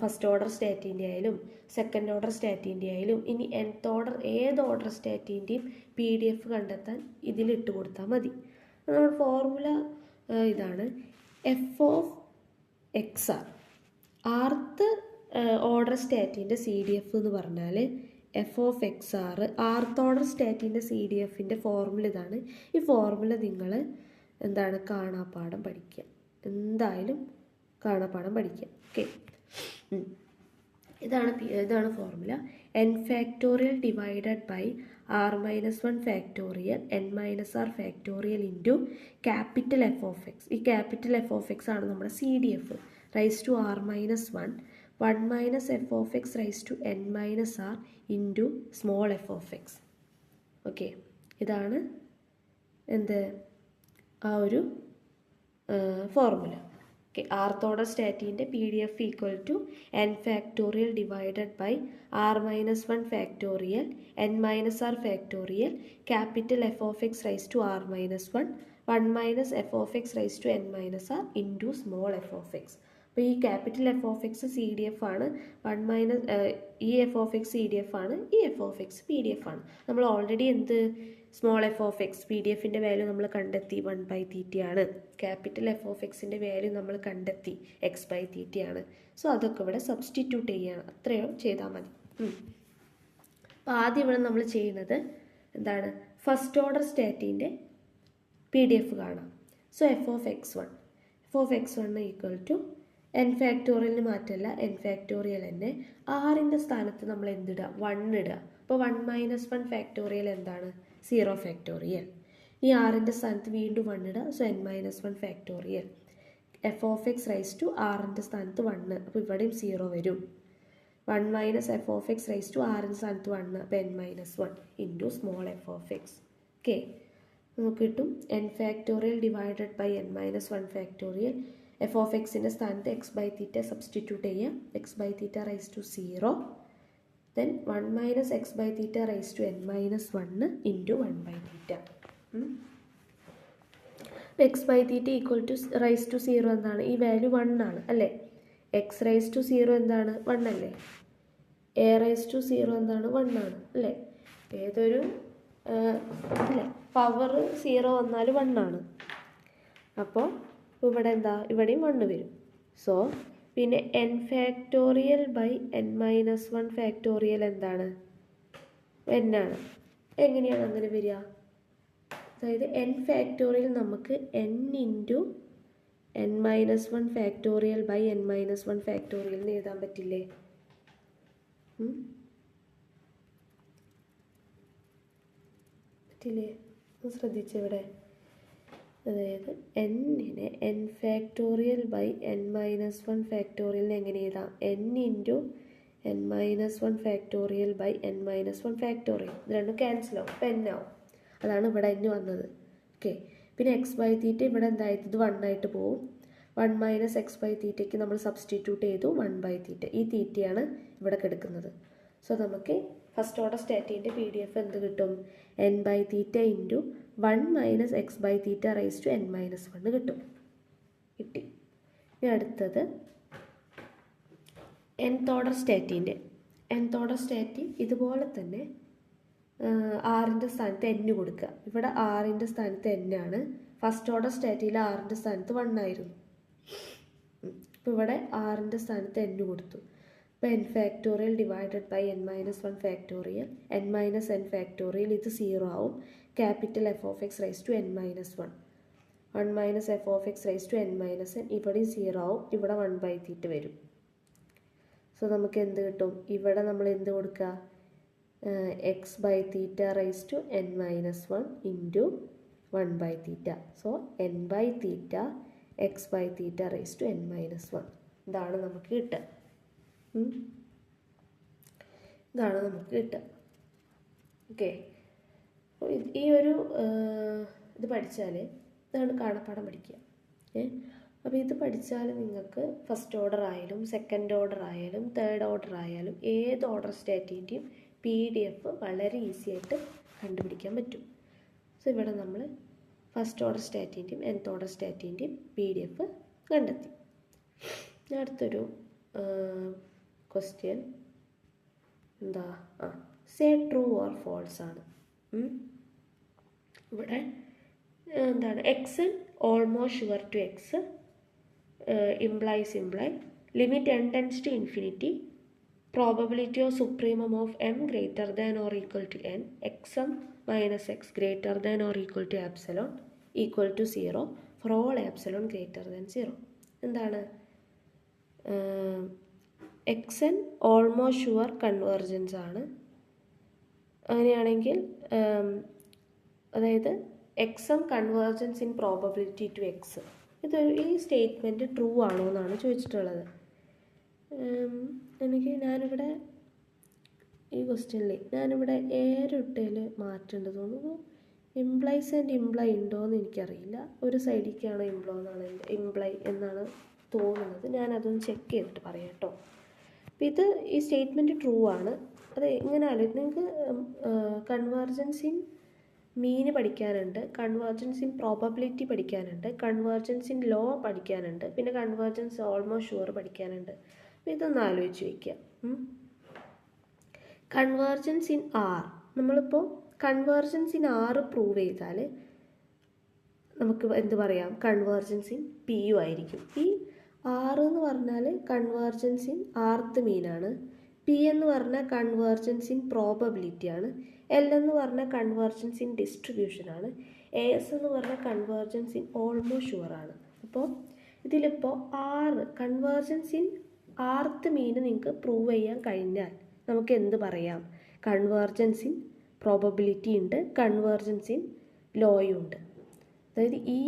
ഫസ്റ്റ് ഓർഡർ സ്റ്റാറ്റിൻ്റെ ആയാലും സെക്കൻഡ് ഓർഡർ സ്റ്റാറ്റിൻ്റെ ആയാലും ഇനി nth ഓർഡർ ഏത് ഓർഡർ സ്റ്റാറ്റിൻ്റെയും PDF കണ്ടെത്താൻ ഇതിലിട്ട് കൊടുത്താൽ മതി. നമ്മുടെ ഫോർമുല ഇതാണ്. F of x rth order സ്റ്റാറ്റിൻ്റെ സി ഡി എഫ് എന്ന് പറഞ്ഞാൽ f of x r. Rth order സ്റ്റാറ്റിൻ്റെ സി ഡി എഫിൻ്റെ ഫോർമുല ഇതാണ്. ഈ ഫോർമുല നിങ്ങൾ എന്താണ് കാണാപ്പാഠം പഠിക്കുക, എന്തായാലും കാണാപ്പാഠം പഠിക്കുക. ഓക്കെ, ഇതാണ് formula. N factorial divided by r minus 1 factorial N minus R factorial into capital F of x. ഈ ക്യാപിറ്റൽ എഫ് ഓഫ് എക്സ് ആണ് നമ്മുടെ c D f. Raise to R minus 1 minus F of X raise to N minus R into small F of X. Okay, ഇതാണ് എന്ത് ആ ഒരു ഫോർമുല. ഓക്കെ, ആർത്ത് ഓർഡർ സ്റ്റാറ്റിൻ്റെ p D f equal to n factorial divided by r minus 1 factorial N minus R factorial capital F of X raise to R minus 1 minus F of X raise to N minus R into small F of X. അപ്പോൾ ഈ capital F of X C D F ആണ്, ഈ F of X C D F ആണ്, ഈ F of X P D F ആണ്. നമ്മൾ already small F of X P D എഫിൻ്റെ വാല്യൂ നമ്മൾ കണ്ടെത്തി 1/θ ആണ്. ക്യാപിറ്റൽ എഫ് ഓഫ് എക്സിൻ്റെ വാല്യൂ നമ്മൾ കണ്ടെത്തി x/θ ആണ്. സോ അതൊക്കെ ഇവിടെ സബ്സ്റ്റിറ്റ്യൂട്ട് ചെയ്യാണ്, അത്രയോ ചെയ്താൽ മതി. അപ്പോൾ ആദ്യം ഇവിടെ നമ്മൾ ചെയ്യുന്നത് എന്താണ്, ഫസ്റ്റ് ഓർഡർ സ്റ്റാറ്റിൻ്റെ പി ഡി എഫ് കാണാം. So f of x one equal to n ഫാക്ടോറിയലിന് മാറ്റമല്ല, എൻ ഫാക്ടോറിയൽ തന്നെ. ആറിൻ്റെ സ്ഥാനത്ത് നമ്മൾ എന്തിടുക, 1 ഇടുക. അപ്പോൾ 1 മൈനസ് 1 ഫാക്ടോറിയൽ എന്താണ്, 0 ഫാക്ടോറിയൽ. ഈ ആറിൻ്റെ സ്ഥാനത്ത് വീണ്ടും 1 ഇടുക. So N minus 1 factorial. F of X raise to ആറിൻ്റെ സ്ഥാനത്ത് 1, അപ്പോൾ ഇവിടെയും 0 വരും. 1 minus F of X raise to ആറിൻ്റെ സ്ഥാനത്ത് 1, അപ്പോൾ N minus 1 into small F of X. Okay, നമുക്ക് കിട്ടും N factorial divided by N minus 1 factorial. F of എക്സിൻ്റെ സ്ഥാനത്ത് x/θ സബ്സ്റ്റിറ്റ്യൂട്ട് ചെയ്യുക. x/θ raise to 0, then 1 minus x/θ raise to n minus 1 into 1/θ. x/θ equal to raise to 0 എന്താണ്, ഈ വാല്യൂ 1 ആണ് അല്ലേ. x റൈസ് ടു 0 എന്താണ്, 1 അല്ലേ. a റൈസ് ടു 0 എന്താണ്, 1 ആണ് അല്ലേ. ഏതൊരു അല്ലേ പവർ 0 വന്നാൽ 1 ആണ്. അപ്പോൾ ഇവിടെ എന്താ, ഇവിടെയും 1 വരും. സോ പിന്നെ n factorial by N minus 1 factorial എന്താണ്, n ആണ്. എങ്ങനെയാണ് അങ്ങനെ വരിക, അതായത് എൻ ഫാക്ടോറിയൽ നമുക്ക് n into n minus 1 factorial by N minus 1 factorial എന്ന് എഴുതാൻ പറ്റില്ലേ. പറ്റില്ലേ, ശ്രദ്ധിച്ചിവിടെ. അതായത് എന്നിനെ n factorial by N minus 1 ഫാക്ടോറിയലിന് എങ്ങനെ എഴുതാം, n into n minus 1 factorial by N minus 1 factorial. ഇത് രണ്ടും ക്യാൻസൽ ആവും, അപ്പോൾ n ആവും. അതാണ് ഇവിടെ n വന്നത്. ഓക്കെ, പിന്നെ x/θ ഇവിടെ എന്തായത്, ഇത് 1 ആയിട്ട് പോവും. 1 മൈനസ് x/θയ്ക്ക് നമ്മൾ സബ്സ്റ്റിറ്റ്യൂട്ട് ചെയ്തു 1/θ. ഈ തീറ്റയാണ് ഇവിടെ കിടക്കുന്നത്. സോ നമുക്ക് ഫസ്റ്റ് ഓർഡർ സ്റ്റാറ്റിൻ്റെ പി ഡി എഫ് എന്ത് കിട്ടും, n/θ into 1 minus x/θ raise to n minus 1 കിട്ടും. കിട്ടി. ഇനി അടുത്തത് nth ഓർഡർ സ്റ്റാറ്റിൻ ഇതുപോലെ തന്നെ ആറിൻ്റെ സ്ഥാനത്ത് n കൊടുക്കുക. ഇവിടെ ആറിൻ്റെ സ്ഥാനത്ത് n ആണ്. ഫസ്റ്റ് ഓർഡർ സ്റ്റാറ്റിൽ ആറിൻ്റെ സ്ഥാനത്ത് 1 ആയിരുന്നു. അപ്പോൾ ഇവിടെ ആറിൻ്റെ സ്ഥാനത്ത് n കൊടുത്തു. അപ്പോൾ n factorial divided by n minus 1 factorial, n minus n factorial, ഇത് 0 ആവും. Capital F of X raise to n minus 1 minus F of X raise to n minus n, ഇവിടെയും 0 ആവും. ഇവിടെ 1/θ വരും. സോ നമുക്ക് എന്ത് കിട്ടും, ഇവിടെ നമ്മൾ എന്ത് കൊടുക്കുക, x/θ raise to n minus 1 into 1/θ. So n/θ x/θ raise to n minus 1. ഇതാണ് നമുക്ക് കിട്ടുക. ഓക്കെ, ഈ ഒരു ഇത് പഠിച്ചാൽ ഇതാണ് കാണപ്പാഠം പഠിക്കുക. അപ്പോൾ ഇത് പഠിച്ചാൽ നിങ്ങൾക്ക് ഫസ്റ്റ് ഓർഡർ ആയാലും സെക്കൻഡ് ഓർഡർ ആയാലും തേർഡ് ഓർഡർ ആയാലും ഏത് ഓർഡർ സ്റ്റാറ്റിൻ്റെയും PDF വളരെ ഈസി ആയിട്ട് കണ്ടുപിടിക്കാൻ പറ്റും. സോ ഇവിടെ നമ്മൾ ഫസ്റ്റ് ഓർഡർ സ്റ്റാറ്റിൻ്റെയും nth ഓർഡർ സ്റ്റാറ്റിൻ്റെയും PDF കണ്ടെത്തി. അടുത്തൊരു ക്വസ്റ്റ്യൻ എന്താ, സേ ട്രൂ ഓർ ഫോൾസ് ആണ്. ഇവിടെ എന്താണ്, X almost sure to X imply limit n tends to infinity, probability of supremum of m greater than or equal to n, xm minus X greater than or equal to epsilon equal to 0 for all epsilon greater than 0. എന്താണ് xn ഓൾമോസ്റ്റ് ഷുവർ കൺവേർജൻസ് ആണ്. അങ്ങനെയാണെങ്കിൽ അതായത് എക്സം convergence in probability to X, ഈ സ്റ്റേറ്റ്മെൻറ്റ് ട്രൂ ആണോ എന്നാണ് ചോദിച്ചിട്ടുള്ളത്. ഞാനിവിടെ ഈ ക്വസ്റ്റ്യനിൽ ഞാനിവിടെ ഏരൊട്ടയിൽ മാറ്റേണ്ടത് തോന്നുന്നു. ഇംപ്ലൈസ് ആൻഡ് ഇംപ്ലൈ ഉണ്ടോ എന്ന് എനിക്കറിയില്ല. ഒരു സൈഡിലേക്കാണ് ഇംപ്ലൈ എന്നാണ് തോന്നുന്നത്. ഞാനതൊന്ന് ചെക്ക് ചെയ്തിട്ട് പറയാം കേട്ടോ. അപ്പോൾ ഈ സ്റ്റേറ്റ്മെൻറ്റ് ട്രൂ ആണ്. അത് എങ്ങനെയാണ് നിങ്ങൾക്ക് കൺവേർജൻസ് ഇൻ മീന് പഠിക്കാനുണ്ട്, കൺവേർജൻസ് ഇൻ പ്രോബബിലിറ്റി പഠിക്കാനുണ്ട്, കൺവേർജൻസ് ഇൻ ലോ പഠിക്കാനുണ്ട്, പിന്നെ കൺവേർജൻസ് ഓൾമോസ്റ്റ് ഷുവർ പഠിക്കാനുണ്ട്. അപ്പോൾ ഇതൊന്ന് ആലോചിച്ച് വയ്ക്കുക. കൺവേർജൻസ് ഇൻ ആർ, നമ്മളിപ്പോൾ കൺവേർജൻസ് ഇൻ ആർ പ്രൂവ് ചെയ്താൽ നമുക്ക് എന്ത് പറയാം, കൺവേർജൻസ് ഇൻ പി യു ആയിരിക്കും. ഈ ആർ എന്ന് പറഞ്ഞാൽ കൺവേർജൻസ് ഇൻ ആർത്ത് മീനാണ്, പി എന്ന് പറഞ്ഞാൽ കൺവേർജൻസ് ഇൻ പ്രോബബിലിറ്റിയാണ്, എൽ എന്ന് പറഞ്ഞാൽ കൺവേർജൻസ് ഇൻ ഡിസ്ട്രിബ്യൂഷനാണ്, എ എസ് എന്ന് പറഞ്ഞാൽ കൺവേർജൻസ് ഇൻ ഓൾമോസ്റ്റ് ഷുവറാണ്. അപ്പോൾ ഇതിലിപ്പോൾ ആറ് കൺവേർജൻസ് ഇൻ ആർത്ത് മീന് നിങ്ങൾക്ക് പ്രൂവ് ചെയ്യാൻ കഴിഞ്ഞാൽ നമുക്ക് എന്ത് പറയാം, കൺവേർജൻസ് ഇൻ പ്രോബബിലിറ്റി ഉണ്ട്, കൺവേർജൻസ് ഇൻ ലോയും ഉണ്ട്. അതായത് ഈ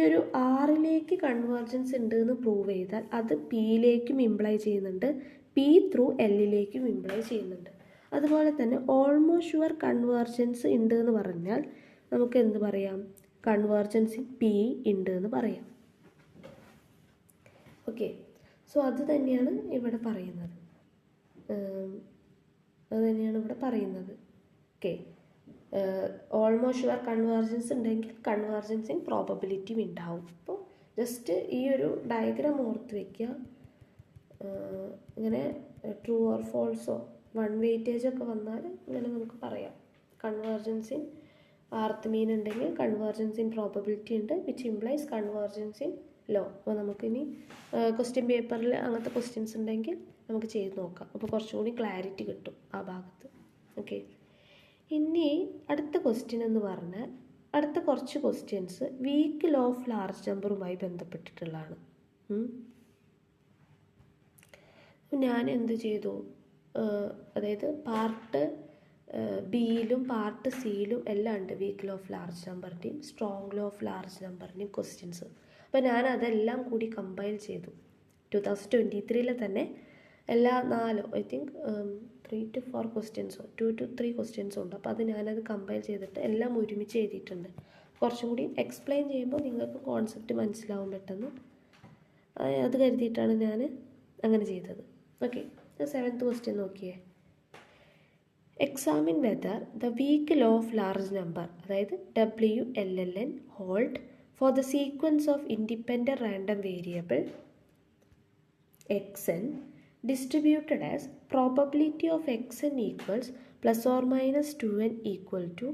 ഒരു ആറിലേക്ക് കൺവേർജൻസ് ഉണ്ട് എന്ന് പ്രൂവ് ചെയ്താൽ അത് പിയിലേക്കും ഇംപ്ലൈ ചെയ്യുന്നുണ്ട്, പി ത്രൂ എല്ലിലേക്കും ഇംപ്ലൈ ചെയ്യുന്നുണ്ട്. അതുപോലെ തന്നെ ഓൾമോസ്റ്റ് ഷുവർ കൺവേർജൻസ് ഉണ്ട് എന്ന് പറഞ്ഞാൽ നമുക്ക് എന്ത് പറയാം, കൺവേർജൻസ് ഇൻ പി ഉണ്ട് എന്ന് പറയാം. ഓക്കെ, സോ അത് തന്നെയാണ് ഇവിടെ പറയുന്നത്. ഓക്കെ, ഓൾമോസ്റ്റ് ഷുവർ കൺവേർജൻസ് ഉണ്ടെങ്കിൽ കൺവേർജൻസ് ഇൻ പ്രോബബിലിറ്റിയും ഉണ്ടാവും. അപ്പോൾ ജസ്റ്റ് ഈ ഒരു ഡയഗ്രാം ഓർത്ത് വയ്ക്കുക. ഇങ്ങനെ ട്രൂ ഓർ ഫോൾസോ വൺ വെയിറ്റേജ് ഒക്കെ വന്നാൽ ഇങ്ങനെ നമുക്ക് പറയാം, കൺവേർജൻസ് ഇൻ ആർത്ത് മീൻ ഉണ്ടെങ്കിൽ കൺവേർജൻസ് ഇൻ പ്രോബബിലിറ്റി ഉണ്ട്, which implies convergence in law. അപ്പോൾ നമുക്കിനി ക്വസ്റ്റ്യൻ പേപ്പറിൽ അങ്ങനത്തെ ക്വസ്റ്റ്യൻസ് ഉണ്ടെങ്കിൽ നമുക്ക് ചെയ്ത് നോക്കാം. അപ്പോൾ കുറച്ചുകൂടി ക്ലാരിറ്റി കിട്ടും ആ ഭാഗത്ത്. ഓക്കെ, ഇനി അടുത്ത ക്വസ്റ്റ്യൻ എന്ന് പറഞ്ഞാൽ അടുത്ത കുറച്ച് questions weak law of large നമ്പറുമായി ബന്ധപ്പെട്ടിട്ടുള്ളതാണ്. ഞാൻ എന്ത് ചെയ്തു, അതായത് പാർട്ട് ബിയിലും പാർട്ട് സിയിലും എല്ലാം ഉണ്ട് വീക്ക് ലോ ഓഫ് ലാർജ് നമ്പറിൻ്റെയും സ്ട്രോങ് ലോ ഓഫ് ലാർജ് നമ്പറിൻ്റെയും ക്വസ്റ്റ്യൻസ്. അപ്പോൾ ഞാൻ അതെല്ലാം കൂടി കമ്പൈൽ ചെയ്തു. 2023 തന്നെ എല്ലാ 4 ഐ തിങ്ക് 3 to 4 ക്വസ്റ്റ്യൻസോ 2 to 3 ക്വസ്റ്റ്യൻസോ ഉണ്ട്. അപ്പോൾ അത് ഞാനത് കമ്പൈൽ ചെയ്തിട്ട് എല്ലാം ഒരുമിച്ച് എഴുതിയിട്ടുണ്ട്. കുറച്ചും കൂടി എക്സ്പ്ലെയിൻ ചെയ്യുമ്പോൾ നിങ്ങൾക്ക് കോൺസെപ്റ്റ് മനസ്സിലാവും പെട്ടെന്ന്. അത് കരുതിയിട്ടാണ് ഞാൻ അങ്ങനെ ചെയ്തത്. ഓക്കെ, 7th ക്വസ്റ്റ്യൻ നോക്കിയേ. Examine whether the weak law of large number, അതായത് WLLN hold for the sequence of independent random variable xn distributed as probability of xn equals plus or minus 2n equal to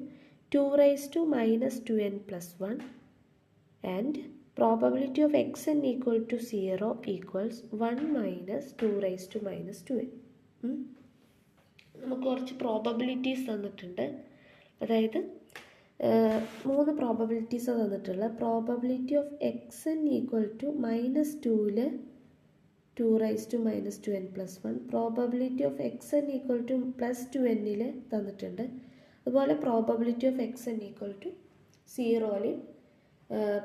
2 raised to minus 2n plus 1 and probability of xn equal to 0 equals 1 minus 2 raised to minus 2n. നമുക്ക് കുറച്ച് പ്രോബബിലിറ്റീസ് തന്നിട്ടുണ്ട്. അതായത് 3 പ്രോബബിലിറ്റീസ് തന്നിട്ടുള്ളത്. Probability of xn equal to -2 2 raised to minus 2n plus 1, probability of xn equal to +2n തന്നിട്ടുണ്ട്. അതുപോലെ probability of xn equal to 0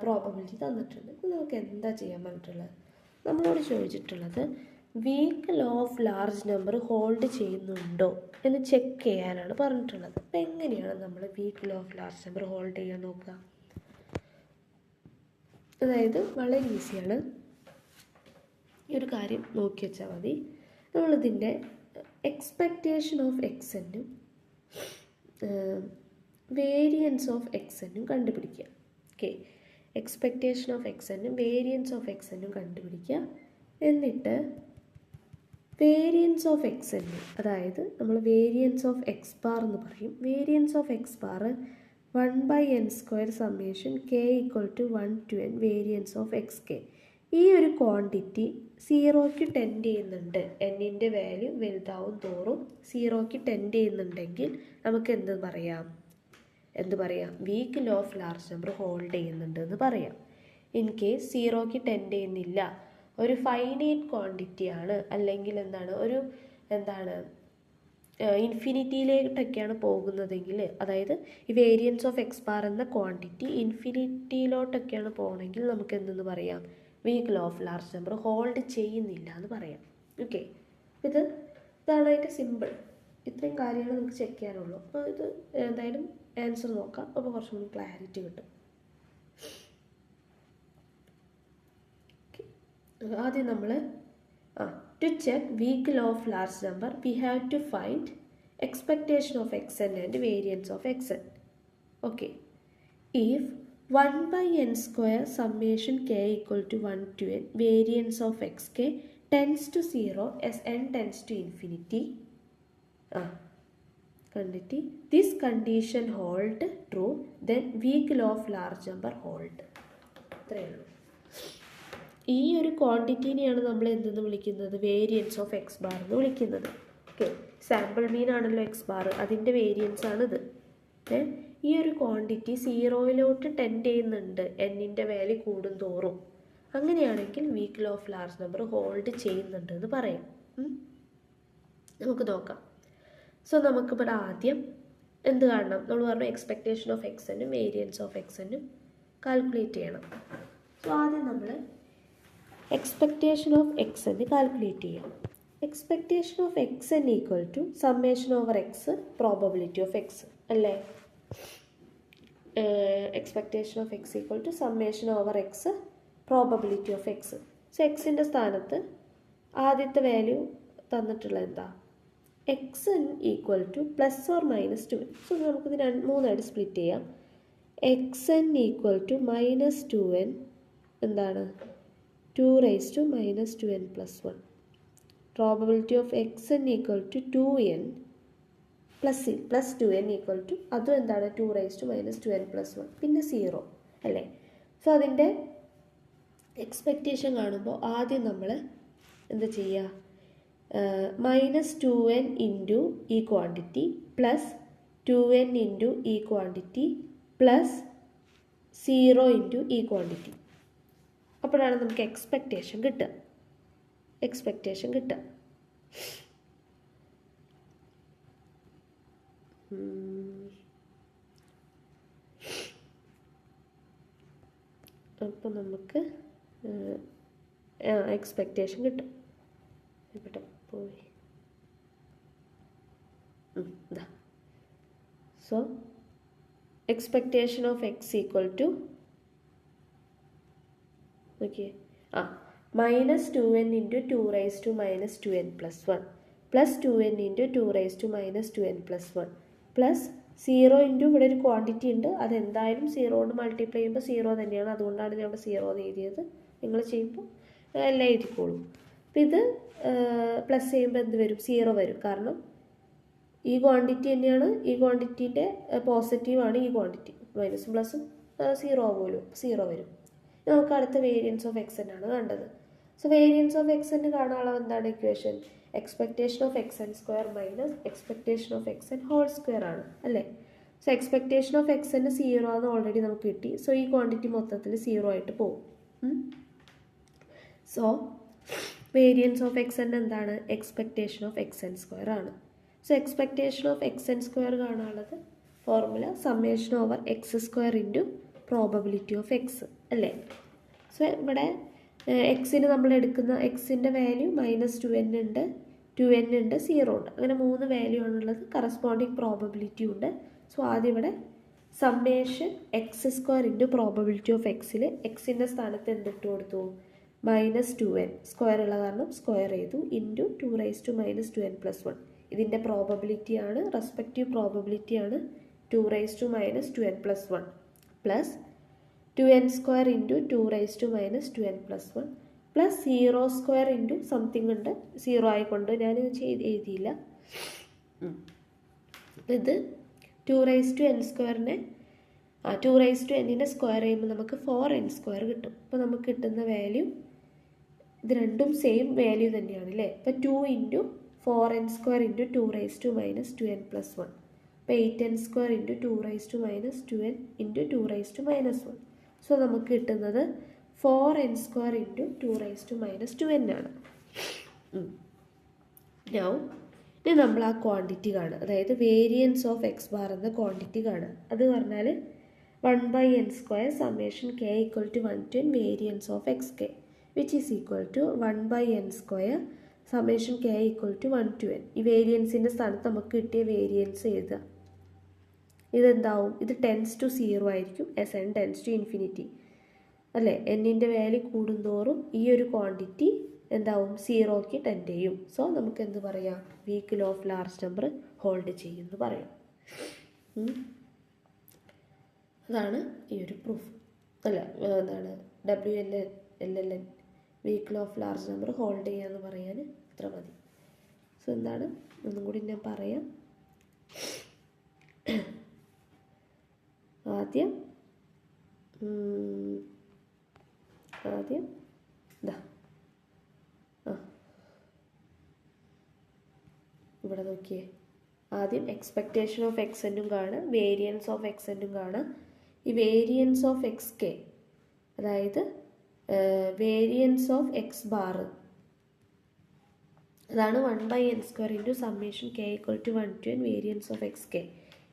probability തന്നിട്ടുണ്ട്. നമുക്ക് എന്താ ചെയ്യാൻ പറഞ്ഞിട്ടുള്ളത്, നമ്മളോട് ചോദിച്ചിട്ടുള്ളത് weak law of large number hold ചെയ്യുന്നുണ്ടോ എന്ന് ചെക്ക് ചെയ്യാനാണ് പറഞ്ഞിട്ടുള്ളത്. അപ്പോൾ എങ്ങനെയാണ് നമ്മൾ weak law of large number hold ചെയ്യാൻ നോക്കുക? അതായത് വളരെ ഈസിയാണ്. ഈ ഒരു കാര്യം നോക്കി വെച്ചാൽ മതി. നമ്മളിതിൻ്റെ എക്സ്പെക്റ്റേഷൻ ഓഫ് എക്സെന്നും വേരിയൻസ് ഓഫ് എക്സെന്നും കണ്ടുപിടിക്കുക. ഓക്കെ, എക്സ്പെക്റ്റേഷൻ ഓഫ് എക്സെന്നും വേരിയൻസ് ഓഫ് എക്സെന്നും കണ്ടുപിടിക്കുക. എന്നിട്ട് വേരിയൻസ് ഓഫ് എക്സെന്നും, അതായത് നമ്മൾ വേരിയൻസ് ഓഫ് എക്സ് ബാർ എന്ന് പറയും. Variance of X bar 1/n² summation k equal to 1 to n variance of X K. ഈ ഒരു ക്വാണ്ടിറ്റി സീറോയ്ക്ക് ടെൻഡ് ചെയ്യുന്നുണ്ട്, എന്നിൻ്റെ വാല്യൂ വലുതാവും തോറും സീറോയ്ക്ക് ടെൻഡ് ചെയ്യുന്നുണ്ടെങ്കിൽ നമുക്ക് എന്ത് പറയാം, weak law of large number hold ചെയ്യുന്നുണ്ട് എന്ന് പറയാം. ഇൻ കേസ് സീറോയ്ക്ക് ടെൻഡ് ചെയ്യുന്നില്ല, ഒരു ഫൈനൈറ്റ് ക്വാണ്ടിറ്റി ആണ്, അല്ലെങ്കിൽ ഇൻഫിനിറ്റിയിലോട്ടൊക്കെയാണ് പോകുന്നതെങ്കിൽ, അതായത് ഈ വേരിയൻസ് ഓഫ് എക്സ് ബാർ എന്ന ക്വാണ്ടിറ്റി ഇൻഫിനിറ്റിയിലോട്ടൊക്കെയാണ് പോകണമെങ്കിൽ നമുക്ക് എന്തെന്ന് പറയാം, weak law of large number hold ചെയ്യുന്നില്ല എന്ന് പറയാം. ഓക്കെ, ഇതാണ് അതിൻ്റെ സിമ്പിൾ. ഇത്രയും കാര്യങ്ങൾ നമുക്ക് ചെക്ക് ചെയ്യാനുള്ളൂ. അപ്പോൾ ഇത് എന്തായാലും ആൻസർ നോക്കാം, അപ്പോൾ കുറച്ചും കൂടി ക്ലാരിറ്റി കിട്ടും. ആദ്യം നമ്മൾ to check weak law of large number, we have to find expectation of xn and variance of xn. Okay, if 1/n² summation k equal to 1 to n variance of xk tends to 0 as n tends to infinity, this condition hold true, then weak law of large number hold. ഇത്രയേ ഉള്ളൂ. ഈ ഒരു ക്വാണ്ടിറ്റീനെയാണ് നമ്മൾ എന്തെന്ന് വിളിക്കുന്നത്, വേരിയൻസ് ഓഫ് എക്സ് ബാർ എന്ന് വിളിക്കുന്നത്. ഓക്കെ, സാമ്പിൾ മീൻ ആണല്ലോ എക്സ് ബാർ, അതിൻ്റെ വേരിയൻസ് ആണിത്. ഈ ഒരു ക്വാണ്ടിറ്റി സീറോയിലോട്ട് ടെൻഡ് ചെയ്യുന്നുണ്ട്, എന്നിൻ്റെ വാല്യൂ കൂടും തോറും. അങ്ങനെയാണെങ്കിൽ weak law of large number hold ചെയ്യുന്നുണ്ട് എന്ന് പറയാം. നമുക്ക് നോക്കാം. സോ നമുക്കിവിടെ ആദ്യം എന്ത് കാണണം, നമ്മൾ പറഞ്ഞു എക്സ്പെക്റ്റേഷൻ ഓഫ് എക്സനും വേരിയൻസ് ഓഫ് എക്സനും കാൽക്കുലേറ്റ് ചെയ്യണം. സോ ആദ്യം നമ്മൾ എക്സ്പെക്റ്റേഷൻ ഓഫ് എക്സ് എന്ന് കാൽക്കുലേറ്റ് ചെയ്യാം. Expectation of X n equal to summation over x probability of x അല്ലേ. Expectation of X equal to summation over x probability of x. So എക്സിൻ്റെ സ്ഥാനത്ത് ആദ്യത്തെ വാല്യൂ തന്നിട്ടുള്ളത് എന്താ, x n equal to plus or minus 2n. So നമുക്കിത് മൂന്നായിട്ട് സ്പ്ലിറ്റ് ചെയ്യാം. X n equal to -2n എന്താണ്, 2 raised to -2n plus 1. Probability of xn equal to 2n plus 2n equal to അതും എന്താണ് 2 raised to -2n plus 1 പിന്നെ 0 അല്ലേ. സോ അതിൻ്റെ എക്സ്പെക്റ്റേഷൻ കാണുമ്പോൾ ആദ്യം നമ്മൾ എന്താ ചെയ്യുക, -2n ഇൻറ്റു ഈ ക്വാണ്ടിറ്റി പ്ലസ് 2n ഇൻറ്റു ഈ ക്വാണ്ടിറ്റി പ്ലസ് 0 ഇൻറ്റു ഈ ക്വാണ്ടിറ്റി. അപ്പോഴാണ് നമുക്ക് എക്സ്പെക്റ്റേഷൻ കിട്ടുക. അപ്പോൾ നമുക്ക് എക്സ്പെക്റ്റേഷൻ കിട്ടും. ഇവിടെ പോയി so expectation of X equal to -2n into 2 raised to -2n plus 1 plus 2n into 2 raised to -2n plus 1 plus 0 into ഇവിടെ ഒരു ക്വാണ്ടിറ്റി ഉണ്ട്, അതെന്തായാലും 0 കൊണ്ട് മൾട്ടിപ്ലൈ ചെയ്യുമ്പോൾ 0 തന്നെയാണ്, അതുകൊണ്ടാണ് ഞാൻ ഇവിടെ 0 എന്ന് എഴുതിയത്. നിങ്ങൾ ചെയ്യുമ്പോൾ എല്ലാം എഴുതിക്കോളൂ. അപ്പം ഇത് പ്ലസ് ചെയ്യുമ്പോൾ എന്ത് വരും, 0 വരും. കാരണം ഈ ക്വാണ്ടിറ്റി തന്നെയാണ്, ഈ ക്വാണ്ടിറ്റീൻ്റെ പോസിറ്റീവാണ് ഈ ക്വാണ്ടിറ്റി, മൈനസും പ്ലസും 0 ആവുമല്ലോ, 0 വരും. നമുക്ക് അടുത്ത വേരിയൻസ് ഓഫ് എക്സ് എൻ ആണ് കണ്ടത്. So variance of X N കാണാനുള്ള എന്താണ് equation, expectation of X N square minus expectation of X N whole square ആണ് അല്ലേ. So expectation of X N 0 ആണെന്ന് ഓൾറെഡി നമുക്ക് കിട്ടി. സോ ഈ ക്വാണ്ടിറ്റി മൊത്തത്തിൽ 0 ആയിട്ട് പോകും. So variance of X n എന്താണ്, expectation of X N square ആണ്. So expectation of X N square കാണാനുള്ളത് formula summation over x square into probability of x അല്ലേ. സോ ഇവിടെ എക്സിന് നമ്മൾ എടുക്കുന്ന എക്സിൻ്റെ വാല്യൂ -2n ഉണ്ട്, 2n ഉണ്ട്, 0 ഉണ്ട്, അങ്ങനെ 3 വാല്യൂ ആണുള്ളത്. കറസ്പോണ്ടിങ് പ്രോബബിലിറ്റി ഉണ്ട്. സോ ആദ്യം ഇവിടെ summation X square into probability of എക്സിൽ എക്സിൻ്റെ സ്ഥാനത്ത് എന്തിട്ട് കൊടുത്തു, -2n സ്ക്വയർ ഉള്ള കാരണം സ്ക്വയർ ചെയ്തു into 2 raised to -2n plus 1. ഇതിൻ്റെ പ്രോബബിലിറ്റി ആണ്, റെസ്പെക്റ്റീവ് പ്രോബബിലിറ്റി ആണ് 2 raised to -2n plus 1 plus 2n square into 2 raised to -2n plus 1 plus 0 square into something ഉണ്ട്, 0 ആയിക്കൊണ്ട് ഞാനിത് എഴുതിയില്ല. ഇത് 2 raised to n സ്ക്വയറിനെ 2 റൈസ് ടു എന്നിൻ്റെ സ്ക്വയർ ചെയ്യുമ്പോൾ നമുക്ക് 4n² കിട്ടും. അപ്പോൾ നമുക്ക് കിട്ടുന്ന വാല്യൂ ഇത് രണ്ടും സെയിം വാല്യൂ തന്നെയാണ് അല്ലേ. അപ്പോൾ 2 × 4n² × 2 raise to minus 2n + 1. അപ്പോൾ 8n² × 2 raise to minus 2n × 2 raise to minus 1. So നമുക്ക് കിട്ടുന്നത് 4n² × 2 raise to minus 2n ആണ്. ഇനി നമ്മൾ ആ ക്വാണ്ടിറ്റി കാണുക, അതായത് വേരിയൻസ് ഓഫ് എക്സ് ബാർ എന്ന ക്വാണ്ടിറ്റി കാണുക. അത് പറഞ്ഞാൽ 1/n² summation k = 1 to n variance of xk, which is equal to 1/n² summation k = 1 to n. ഈ വേരിയൻസിൻ്റെ സ്ഥാനത്ത് നമുക്ക് കിട്ടിയ വേരിയൻസ് എഴുതുക. ഇതെന്താവും? ഇത് ടെൻസ് ടു 0 ആയിരിക്കും, as N tends to infinity അല്ലേ. എന്നിൻ്റെ വാല്യൂ കൂടുന്തോറും ഈ ഒരു ക്വാണ്ടിറ്റി എന്താവും? 0ക്ക് ടെൻഡ് ചെയ്യും. സോ നമുക്ക് എന്ത് പറയാം? Weak law of large number hold ചെയ്യുമെന്ന് പറയാം. അതാണ് ഈ ഒരു പ്രൂഫ് അല്ല, എന്താണ് WLN weak law of large number hold ചെയ്യാന്ന് പറയാൻ ഇത്ര മതി. സോ എന്താണ് ഒന്നും കൂടി ഞാൻ പറയാം. ആദ്യം ഇതാ ഇവിടെ നോക്കിയേ. ആദ്യം എക്സ്പെക്റ്റേഷൻ ഓഫ് എക്സ് എന്നും കാണാം, വേരിയൻസ് ഓഫ് എക്സ് എന്നും കാണാം. ഈ വേരിയൻസ് ഓഫ് എക്സ് കെ, അതായത് വേരിയൻസ് ഓഫ് എക്സ് ബാർ, അതാണ് 1/n² × summation k = 1 to n variance of X K.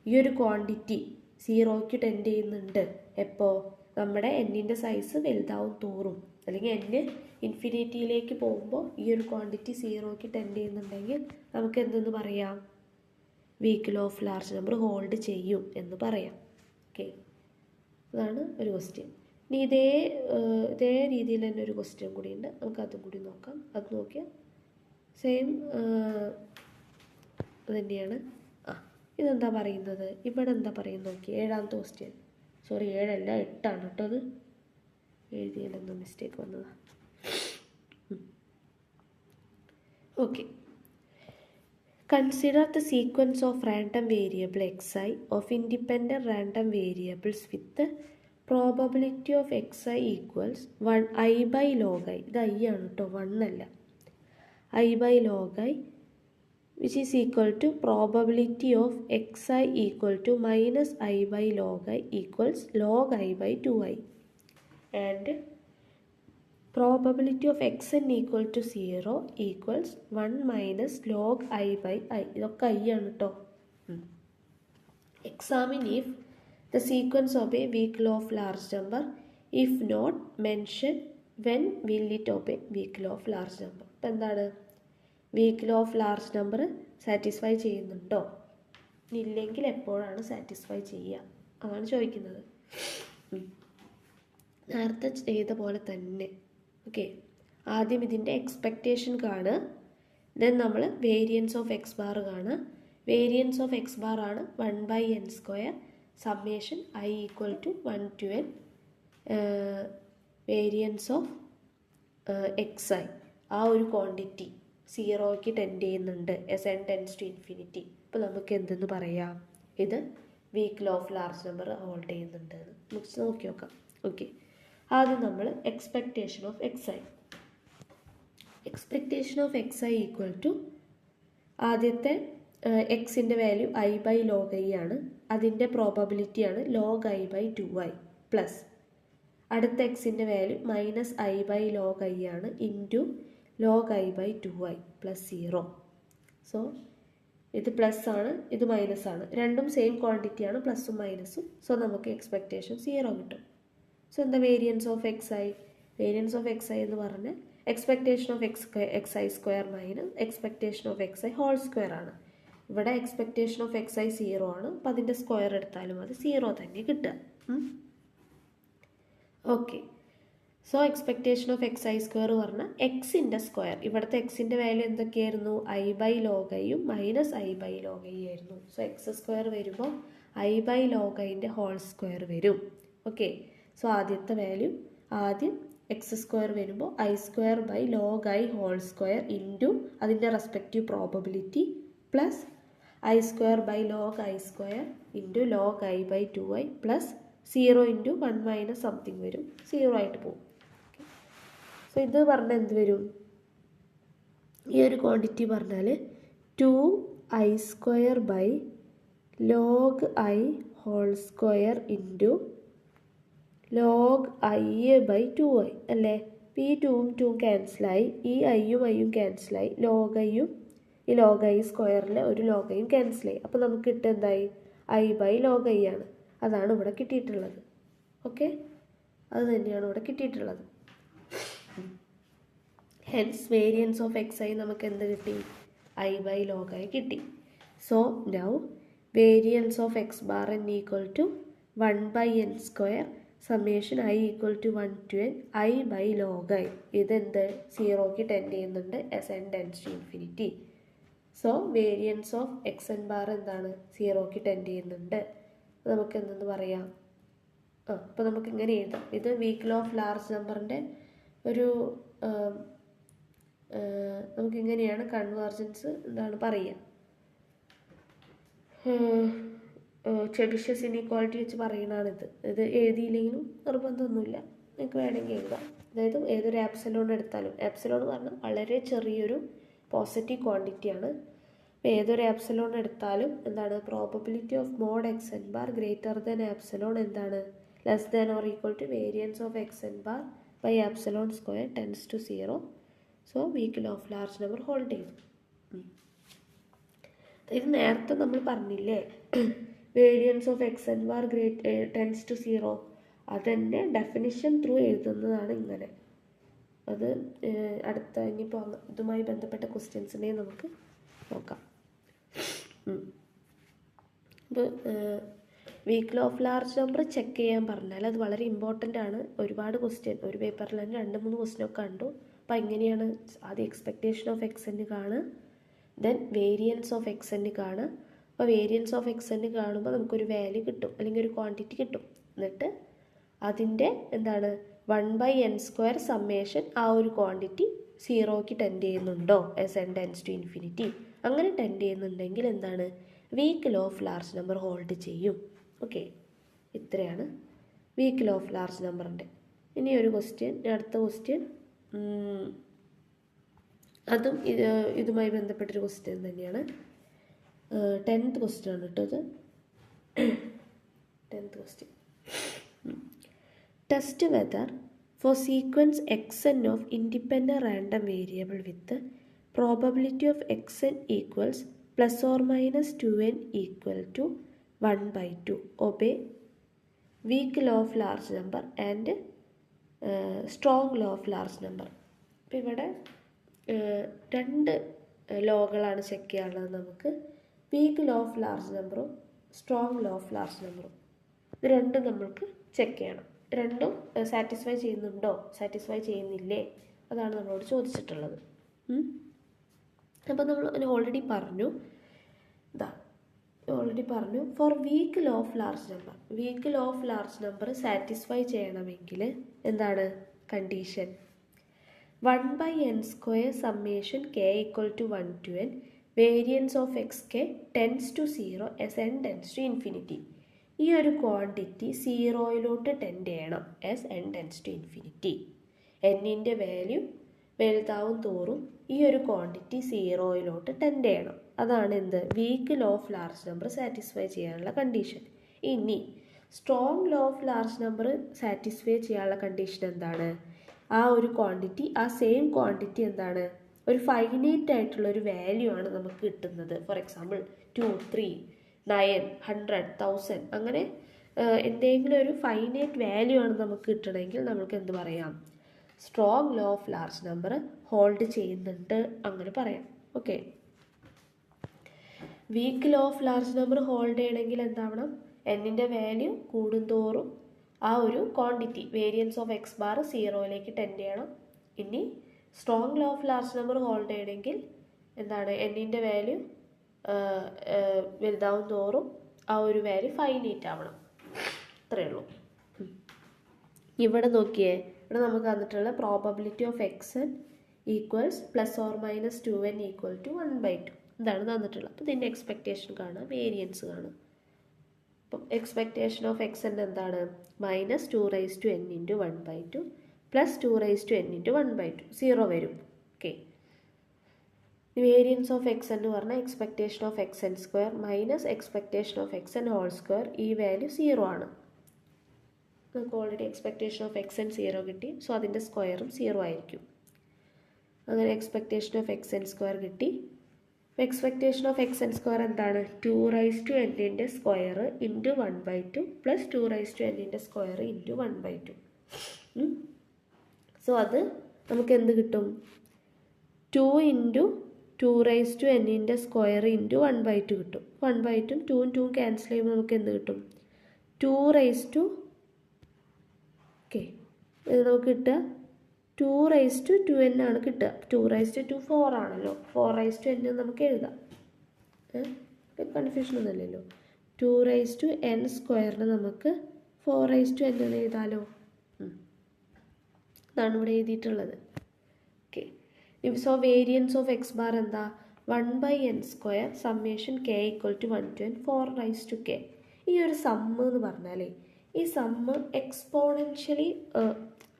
ഈ ഒരു ക്വാണ്ടിറ്റി 0ക്ക് ടെൻഡ് ചെയ്യുന്നുണ്ട്. എപ്പോൾ? നമ്മുടെ എന്നിൻ്റെ സൈസ് വലുതാവും തോറും, അല്ലെങ്കിൽ n ഇൻഫിനിറ്റിയിലേക്ക് പോകുമ്പോൾ ഈ ഒരു ക്വാണ്ടിറ്റി 0ക്ക് ടെൻഡ് ചെയ്യുന്നുണ്ടെങ്കിൽ നമുക്ക് എന്തെന്ന് പറയാം? Weak law of large number hold ചെയ്യും എന്ന് പറയാം. ഓക്കെ, അതാണ് ഒരു ക്വസ്റ്റ്യൻ. ഇനി ഇതേ രീതിയിൽ തന്നെ ഒരു ക്വസ്റ്റ്യൻ കൂടി ഉണ്ട്, നമുക്ക് അതും കൂടി നോക്കാം. അത് നോക്കിയാൽ സെയിം തന്നെയാണ്. ഇതെന്താ പറയുന്നത്? ഇവിടെ എന്താ പറയുന്നത് നോക്കി. 7ാമത്തെ ക്വസ്റ്റ്യൻ, സോറി 7 അല്ല 8 ആണ് കേട്ടോ. അത് എഴുതിയാലെന്തോ മിസ്റ്റേക്ക് വന്നതാണ്. Okay, consider the sequence of random variable xi of independent random variables with the probability of xi equals 1 I/log I. ഇത് I ആണ് കേട്ടോ, 1 അല്ല. I/log I which is equal to probability of xi equal to minus I/log I equals log I/2i, and probability of xn equal to 0 equals 1 minus log I/i. ഇതൊക്കെ I ആണ് കേട്ടോ. Examine if the sequence obey weak law of large number. If not, mention when will it obey weak law of large number. അപ്പം എന്താണ്? Weak law of large number satisfy ചെയ്യുന്നുണ്ടോ? ഇല്ലെങ്കിൽ എപ്പോഴാണ് സാറ്റിസ്ഫൈ ചെയ്യുക? അതാണ് ചോദിക്കുന്നത്. നേരത്തെ ചെയ്ത പോലെ തന്നെ. ഓക്കെ, ആദ്യം ഇതിൻ്റെ എക്സ്പെക്റ്റേഷൻ കാണുക, ദെൻ നമ്മൾ വേരിയൻസ് ഓഫ് എക്സ് ബാർ കാണുക. വേരിയൻസ് ഓഫ് എക്സ് ബാർ ആണ് 1/n² summation I = 1 to n variance of xi. ആ ഒരു ക്വാണ്ടിറ്റി 0ക്ക് ടെൻഡ് ചെയ്യുന്നുണ്ട്, as N tends to infinity. അപ്പോൾ നമുക്ക് എന്തെന്ന് പറയാം? ഇത് weak law of large number hold ചെയ്യുന്നുണ്ട് എന്ന് നമുക്ക് നോക്കി നോക്കാം. ഓക്കെ, ആദ്യം നമ്മൾ expectation of xi. Expectation of xi equal to ആദ്യത്തെ എക്സിൻ്റെ വാല്യൂ I/log I ആണ്, അതിൻ്റെ പ്രോബബിലിറ്റിയാണ് log I/2i പ്ലസ് അടുത്ത എക്സിൻ്റെ വാല്യൂ മൈനസ് I/log I ആണ് into log I/2i plus 0. So ഇത് പ്ലസ് ആണ്, ഇത് മൈനസ് ആണ്, രണ്ടും സെയിം ക്വാണ്ടിറ്റിയാണ്, പ്ലസും മൈനസും. സോ നമുക്ക് എക്സ്പെക്റ്റേഷൻ 0 കിട്ടും. സോ എന്താ variance of xi? Variance of xi എന്ന് പറഞ്ഞാൽ expectation of xi² minus expectation of xi whole square ആണ്. ഇവിടെ എക്സ്പെക്റ്റേഷൻ ഓഫ് xi 0 ആണ്, അപ്പം അതിൻ്റെ സ്ക്വയർ എടുത്താലും അത് 0 തന്നെ കിട്ടുക. Okay, so expectation of xi² പറഞ്ഞാൽ എക്സിൻ്റെ സ്ക്വയർ. ഇവിടുത്തെ എക്സിൻ്റെ വാല്യൂ എന്തൊക്കെയായിരുന്നു? I/log I minus I/log I ആയിരുന്നു. സോ x² വരുമ്പോൾ I/log Iൻ്റെ ഹോൾ സ്ക്വയർ വരും. ഓക്കെ, സോ ആദ്യത്തെ വാല്യൂ ആദ്യം x² വരുമ്പോൾ I²/log I whole square into അതിൻ്റെ respective probability plus I² by log I² into log I/2i plus 0 into 1 minus something വരും, 0 ആയിട്ട് പോകും. സോ ഇത് പറഞ്ഞാൽ എന്ത് വരും? ഈ ഒരു ക്വാണ്ടിറ്റി പറഞ്ഞാൽ 2i² by log i whole square into log i by 2i അല്ലേ? ഈ 2ഉം 2ഉം ക്യാൻസലായി, ഈ ഐയും ഐയും ക്യാൻസലായി, ലോഗ് ഐയും ഈ ലോഗ് ഐ സ്ക്വയറിൽ ഒരു ലോഗ് ഐയും ക്യാൻസലായി. അപ്പോൾ നമുക്ക് കിട്ടുക എന്തായി? i ബൈ ലോഗ് ഐ ആണ്. അതാണ് ഇവിടെ കിട്ടിയിട്ടുള്ളത്. ഓക്കെ, അത് തന്നെയാണ് ഇവിടെ കിട്ടിയിട്ടുള്ളത്. Hence variance of X I നമുക്ക് എന്ത് കിട്ടി? i ബൈ ലോഗ് ഐ കിട്ടി. So now variance of X bar n equal to 1 by n square summation i equal to 1 to n i by log I. ഇതെന്ത്? 0ക്ക് ടെൻഡ് ചെയ്യുന്നുണ്ട് as n tends to infinity. So variance of X N bar എന്താണ്? 0ക്ക് ടെൻഡ് ചെയ്യുന്നുണ്ട്. നമുക്ക് എന്തെന്ന് പറയാം? അപ്പോൾ നമുക്ക് ഇങ്ങനെ എഴുതാം. ഇത് വീക്ക് ലോ ഓഫ് ലാർജ് നമ്പറിൻ്റെ ഒരു നമുക്കിങ്ങനെയാണ് കൺവേർജൻസ് എന്താണ് പറയുക, ചെബിഷ്യസ് ഇനീക്വാളിറ്റി വെച്ച് പറയുന്നതാണിത്. ഇത് എഴുതിയില്ലെങ്കിലും നിർബന്ധമൊന്നുമില്ല, നിങ്ങൾക്ക് വേണമെങ്കിൽ എഴുതാം. അതായത് ഏതൊരു ആപ്സിലോൺ എടുത്താലും, ആപ്സിലോൺ എന്ന് പറഞ്ഞാൽ വളരെ ചെറിയൊരു പോസിറ്റീവ് ക്വാണ്ടിറ്റിയാണ്. അപ്പോൾ ഏതൊരു ആപ്സിലോൺ എടുത്താലും എന്താണ്? Probability of mod x N bar greater than epsilon എന്താണ്? Less than or equal to variance of X N bar by epsilon square tends to 0. So weak law of large number hold ചെയ്തു. ഇത് നേരത്തെ നമ്മൾ പറഞ്ഞില്ലേ, variance of X N bar tends to 0. അതെന്നെ ഡെഫിനിഷൻ ത്രൂ എഴുതുന്നതാണ് ഇങ്ങനെ. അത് അടുത്ത ഇനിയിപ്പോൾ ഇതുമായി ബന്ധപ്പെട്ട ക്വസ്റ്റ്യൻസിനെ നമുക്ക് നോക്കാം. അപ്പോൾ weak law of large number check ചെയ്യാൻ പറഞ്ഞാൽ അത് വളരെ ഇമ്പോർട്ടൻ്റ് ആണ്. ഒരുപാട് ക്വസ്റ്റ്യൻ ഒരു പേപ്പറിൽ തന്നെ 2-3 ക്വസ്റ്റ്യനൊക്കെ കണ്ടു. അപ്പോൾ എങ്ങനെയാണ്? ആദ്യം എക്സ്പെക്റ്റേഷൻ ഓഫ് എക്സ് എന്ന് കാണുക, ദെൻ വേരിയൻസ് ഓഫ് എക്സ് എന്ന് കാണുക. അപ്പോൾ വേരിയൻസ് ഓഫ് എക്സ് എന്ന് കാണുമ്പോൾ നമുക്കൊരു വാല്യൂ കിട്ടും, അല്ലെങ്കിൽ ഒരു ക്വാണ്ടിറ്റി കിട്ടും. എന്നിട്ട് അതിൻ്റെ എന്താണ് 1 ബൈ n സ്ക്വയർ സമ്മേഷൻ ആ ഒരു ക്വാണ്ടിറ്റി 0ക്ക് ടെൻഡ് ചെയ്യുന്നുണ്ടോ as n tends to infinity. അങ്ങനെ ടെൻഡ് ചെയ്യുന്നുണ്ടെങ്കിൽ എന്താണ്? Weak law of large number hold ചെയ്യും. ഓക്കെ, ഇത്രയാണ് വീക്ക് ലോ ഓഫ് ലാർജ് നമ്പറിൻ്റെ. ഇനി ഒരു ക്വസ്റ്റ്യൻ, അടുത്ത ക്വസ്റ്റ്യൻ അതും ഇതുമായി ബന്ധപ്പെട്ടൊരു ക്വസ്റ്റ്യൻ തന്നെയാണ്. 10th ക്വസ്റ്റ്യൻ ആണ് കേട്ടോ ഇത്. 10th question. Test whether for sequence xn of independent random variable with probability of xn equals plus or minus 2n equal to 1 by 2 obey weak law of large number and strong law of large number. അപ്പോൾ ഇവിടെ 2 ലോകളാണ് ചെക്ക് ചെയ്യാനുള്ളത് നമുക്ക്. വീക്ക് ലോ ഓഫ് ലാർജ് നമ്പറും സ്ട്രോങ് ലോ ഓഫ് ലാർജ് നമ്പറും. ഇത് രണ്ടും നമ്മൾക്ക് ചെക്ക് ചെയ്യണം. രണ്ടും സാറ്റിസ്ഫൈ ചെയ്യുന്നുണ്ടോ, സാറ്റിസ്ഫൈ ചെയ്യുന്നില്ലേ, അതാണ് നമ്മളോട് ചോദിച്ചിട്ടുള്ളത്. അപ്പോൾ നമ്മൾ ഓൾറെഡി പറഞ്ഞു, for weak law of large number, weak law of large number satisfy ചെയ്യണമെങ്കിൽ എന്താണ് condition? 1 by n square summation k equal to 1 to n variance of X k tends to 0 as n tends to infinity. ഈ ഒരു ക്വാണ്ടിറ്റി 0യിലോട്ട് ടെൻഡ് ചെയ്യണം as n tends to infinity. എന്നിൻ്റെ വാല്യൂ വലുതാവും തോറും ഈ ഒരു ക്വാണ്ടിറ്റി 0യിലോട്ട് ടെൻഡ് ചെയ്യണം. അതാണ് എന്ത്? Weak law of large number satisfy ചെയ്യാനുള്ള കണ്ടീഷൻ. ഇനി strong law of large number satisfy ചെയ്യാനുള്ള കണ്ടീഷൻ എന്താണ്? ആ ഒരു ക്വാണ്ടിറ്റി, ആ സെയിം ക്വാണ്ടിറ്റി എന്താണ്? ഒരു ഫൈനൈറ്റ് ആയിട്ടുള്ള ഒരു വാല്യൂ ആണ് നമുക്ക് കിട്ടുന്നത്. ഫോർ എക്സാമ്പിൾ 2, 3, 9, 100, 1000 അങ്ങനെ എന്തെങ്കിലും ഒരു ഫൈനൈറ്റ് വാല്യൂ ആണ് നമുക്ക് കിട്ടണമെങ്കിൽ നമുക്ക് എന്ത് പറയാം? Strong law of large number hold ചെയ്യുന്നുണ്ട് അങ്ങനെ പറയാം. Okay, weak law of large number hold ചെയ്യണമെങ്കിൽ എന്താവണം? എന്നിൻ്റെ വാല്യൂ കൂടുന്തോറും ആ ഒരു quantity variance of X bar 0യിലേക്ക് ടെൻഡ് ചെയ്യണം. ഇനി strong law of large number hold ചെയ്യണമെങ്കിൽ എന്താണ്? എന്നിൻ്റെ വാല്യൂ വലുതാവും തോറും ആ ഒരു വാല്യൂ ഫൈനൈറ്റ് ആവണം. ഇത്രയേ ഉള്ളൂ. ഇവിടെ നോക്കിയേ, ഇവിടെ നമുക്ക് തന്നിട്ടുള്ള probability of X equals plus or minus 2n equal to 1 by 2 ഇതാണ് തന്നിട്ടുള്ളത്. അപ്പോൾ ഇതിൻ്റെ എക്സ്പെക്റ്റേഷൻ കാണാം, വേരിയൻസ് കാണാം. അപ്പം എക്സ്പെക്റ്റേഷൻ ഓഫ് എക്സ് എൻ എന്താണ് minus 2n into 1/2 plus 2n into 1/2 0 വരും. ഓക്കെ, വേരിയൻസ് ഓഫ് എക്സ് എന്ന് പറഞ്ഞാൽ expectation of X N square minus expectation of X N whole square, ഈ വാല്യൂ 0 ആണ്. നമുക്ക് already expectation of X N 0 കിട്ടി, സോ അതിൻ്റെ സ്ക്വയറും 0 ആയിരിക്കും. അങ്ങനെ expectation of X N square കിട്ടി. Expectation of X N square എന്താണ് 2n square into 1/2 plus 2n square into 1/2. So അത് നമുക്ക് എന്ത് കിട്ടും 2 ഇൻറ്റു 2n സ്ക്വയർ ഇൻറ്റു 1/2 കിട്ടും. 1/2 2 2 ക്യാൻസൽ ചെയ്യുമ്പോൾ നമുക്ക് എന്ത് കിട്ടും 2 ഓക്കെ, നമുക്ക് കിട്ടുക 2n ആണ് കിട്ടുക. 2 4 ആണല്ലോ, 4n നമുക്ക് എഴുതാം, കൺഫ്യൂഷൻ ഒന്നുമില്ലല്ലോ. 2n സ്ക്വയറിന് നമുക്ക് 4n എന്ന് എഴുതാമല്ലോ. ഇതാണ് ഇവിടെ എഴുതിയിട്ടുള്ളത്. Okay, so variance of X bar എന്താ 1/n square summation k equal to 1 to n 4k. ഈ ഒരു സമ്മ് എന്ന് പറഞ്ഞാലേ ഈ സമ്മ് എക്സ്പോണൻഷ്യലി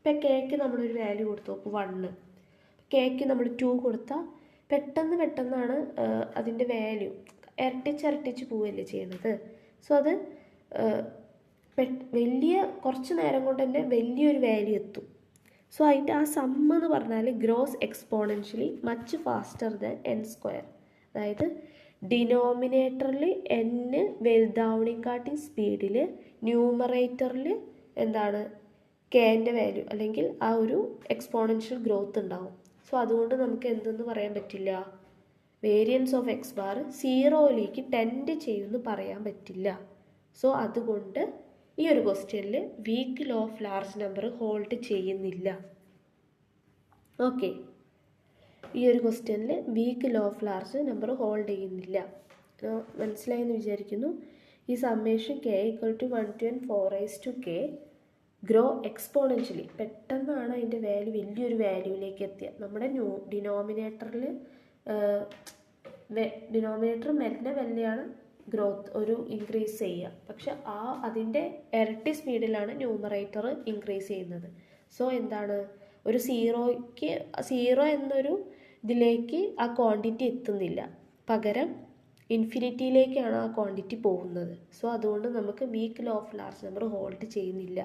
ഇപ്പം കേക്ക് നമ്മളൊരു വാല്യൂ കൊടുത്തു നോക്കും 1, കേക്ക് നമ്മൾ 2 കൊടുത്താൽ പെട്ടെന്നാണ് അതിൻ്റെ വാല്യൂ ഇരട്ടിച്ച് പോവുകയല്ലേ ചെയ്യണത്. സോ അത് കുറച്ച് നേരം കൊണ്ട് തന്നെ വലിയൊരു വാല്യൂ എത്തും. സോ അതിൻ്റെ ആ സമ്മ് എന്ന് പറഞ്ഞാൽ grows exponentially much faster than n square. അതായത് ഡിനോമിനേറ്ററിൽ n വലുതാവണേക്കാട്ടി സ്പീഡിൽ ന്യൂമറേറ്ററിൽ എന്താണ് കെൻ്റെ വാല്യൂ അല്ലെങ്കിൽ ആ ഒരു എക്സ്പോണൻഷ്യൽ ഗ്രോത്ത് ഉണ്ടാവും. സോ അതുകൊണ്ട് നമുക്ക് എന്തെന്ന് പറയാൻ പറ്റില്ല, വേരിയൻസ് ഓഫ് എക്സ് ബാർ 0യിലേക്ക് ടെൻഡ് ചെയ്യുമെന്ന് പറയാൻ പറ്റില്ല. സോ അതുകൊണ്ട് ഈ ഒരു ക്വസ്റ്റ്യനിൽ weak law of large number hold ചെയ്യുന്നില്ല. ഓക്കെ, ഈ ഒരു ക്വസ്റ്റ്യനിൽ weak law of large number hold ചെയ്യുന്നില്ല. മനസ്സിലായെന്ന് വിചാരിക്കുന്നു. ഈ summation k equal to 1 to n 4k grow exponentially പെട്ടെന്നാണ് അതിൻ്റെ വാല്യൂ വലിയൊരു വാല്യൂവിലേക്ക് എത്തിയ നമ്മുടെ ഡിനോമിനേറ്റർ മെല്ലെ ഗ്രോത്ത് ഒരു ഇൻക്രീസ് ചെയ്യുക, പക്ഷെ അതിൻ്റെ ഇരട്ടി സ്പീഡിലാണ് ന്യൂമറേറ്റർ ഇൻക്രീസ് ചെയ്യുന്നത്. സോ എന്താണ് ഒരു 0 എന്നൊരു ഇതിലേക്ക് ആ ക്വാണ്ടിറ്റി എത്തുന്നില്ല, പകരം ഇൻഫിനിറ്റിയിലേക്കാണ് ആ ക്വാണ്ടിറ്റി പോകുന്നത്. സോ അതുകൊണ്ട് നമുക്ക് weak law of large number hold ചെയ്യുന്നില്ല.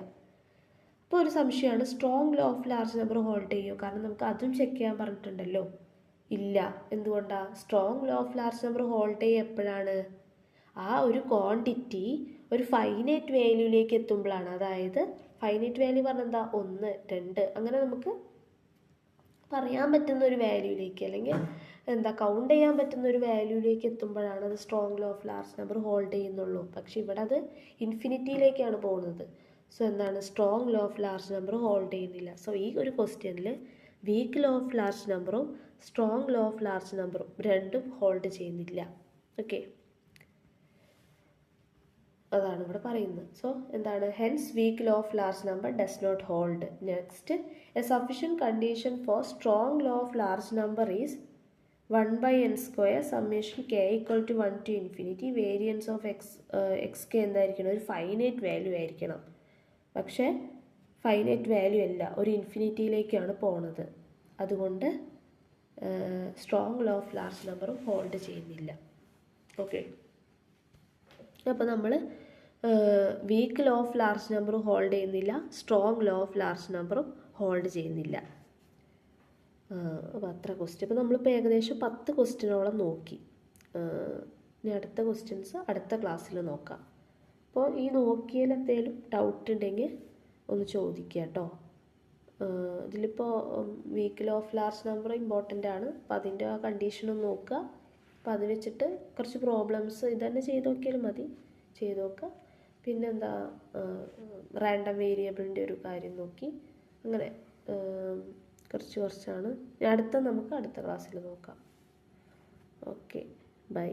അപ്പോൾ ഒരു സംശയമാണ് strong law of large number hold ചെയ്യുമോ, കാരണം നമുക്ക് അതും ചെക്ക് ചെയ്യാൻ പറഞ്ഞിട്ടുണ്ടല്ലോ. ഇല്ല, എന്തുകൊണ്ടാണ് strong law of large number hold ചെയ്യുക എപ്പോഴാണ് ആ ഒരു ക്വാണ്ടിറ്റി ഒരു ഫൈനൈറ്റ് വാല്യൂയിലേക്ക് എത്തുമ്പോഴാണ്. അതായത് ഫൈനൈറ്റ് വാല്യൂ പറഞ്ഞാൽ എന്താ 1 2 അങ്ങനെ നമുക്ക് പറയാൻ പറ്റുന്ന ഒരു വാല്യൂയിലേക്ക് അല്ലെങ്കിൽ കൗണ്ട് ചെയ്യാൻ പറ്റുന്ന ഒരു വാല്യൂയിലേക്ക് എത്തുമ്പോഴാണ് അത് strong law of large number hold ചെയ്യുന്നുള്ളൂ. പക്ഷെ ഇവിടെ അത് ഇൻഫിനിറ്റിയിലേക്കാണ് പോകുന്നത്. സോ എന്താണ് strong law of large number hold ചെയ്യുന്നില്ല. സോ ഈ ഒരു ക്വസ്റ്റ്യനിൽ വീക്ക് ലോ ഓഫ് ലാർജ് നമ്പറും സ്ട്രോങ് ലോ ഓഫ് ലാർജ് നമ്പറും രണ്ടും ഹോൾഡ് ചെയ്യുന്നില്ല. ഓക്കെ, അതാണ് ഇവിടെ പറയുന്നത്. സോ എന്താണ് hence weak law of large number does not hold. Next, a sufficient condition for strong law of large number is 1/n square summation k equal to 1 to infinity variance of X K എന്തായിരിക്കണം ഒരു ഫൈനൈറ്റ് വാല്യൂ ആയിരിക്കണം. പക്ഷേ ഫൈനൈറ്റ് വാല്യൂ അല്ല, ഒരു ഇൻഫിനിറ്റിയിലേക്കാണ് പോണത്. അതുകൊണ്ട് സ്ട്രോങ് ലോ ഓഫ് ലാർജ് നമ്പറും ഹോൾഡ് ചെയ്യുന്നില്ല. ഓക്കെ, അപ്പോൾ നമ്മൾ weak law of large number hold ചെയ്യുന്നില്ല, സ്ട്രോങ് ലോ ഓഫ് ലാർജ് നമ്പറും ഹോൾഡ് ചെയ്യുന്നില്ല. അപ്പോൾ അത്ര ക്വസ്റ്റ്യൻ. അപ്പോൾ നമ്മളിപ്പോൾ ഏകദേശം 10 ക്വസ്റ്റ്യനോളം നോക്കി. ഇനി അടുത്ത ക്വസ്റ്റ്യൻസ് അടുത്ത ക്ലാസ്സിൽ നോക്കാം. അപ്പോൾ ഈ നോക്കിയതിൽ എന്തെങ്കിലും ഡൗട്ട് ഉണ്ടെങ്കിൽ ഒന്ന് ചോദിക്കുക കേട്ടോ. ഇതിലിപ്പോൾ weak law of large number important ആണ്. അപ്പോൾ അതിൻ്റെ ആ കണ്ടീഷനൊന്ന് നോക്കുക. അപ്പോൾ അത് വെച്ചിട്ട് കുറച്ച് പ്രോബ്ലംസ് ഇതന്നെ ചെയ്ത് നോക്കിയാലും മതി, ചെയ്ത് നോക്കുക. പിന്നെന്താ റാൻഡം വേരിയബിളിൻ്റെ ഒരു കാര്യം നോക്കി, അങ്ങനെ കുറച്ചാണ്. നമുക്ക് അടുത്ത ക്ലാസ്സിൽ നോക്കാം. Okay, by.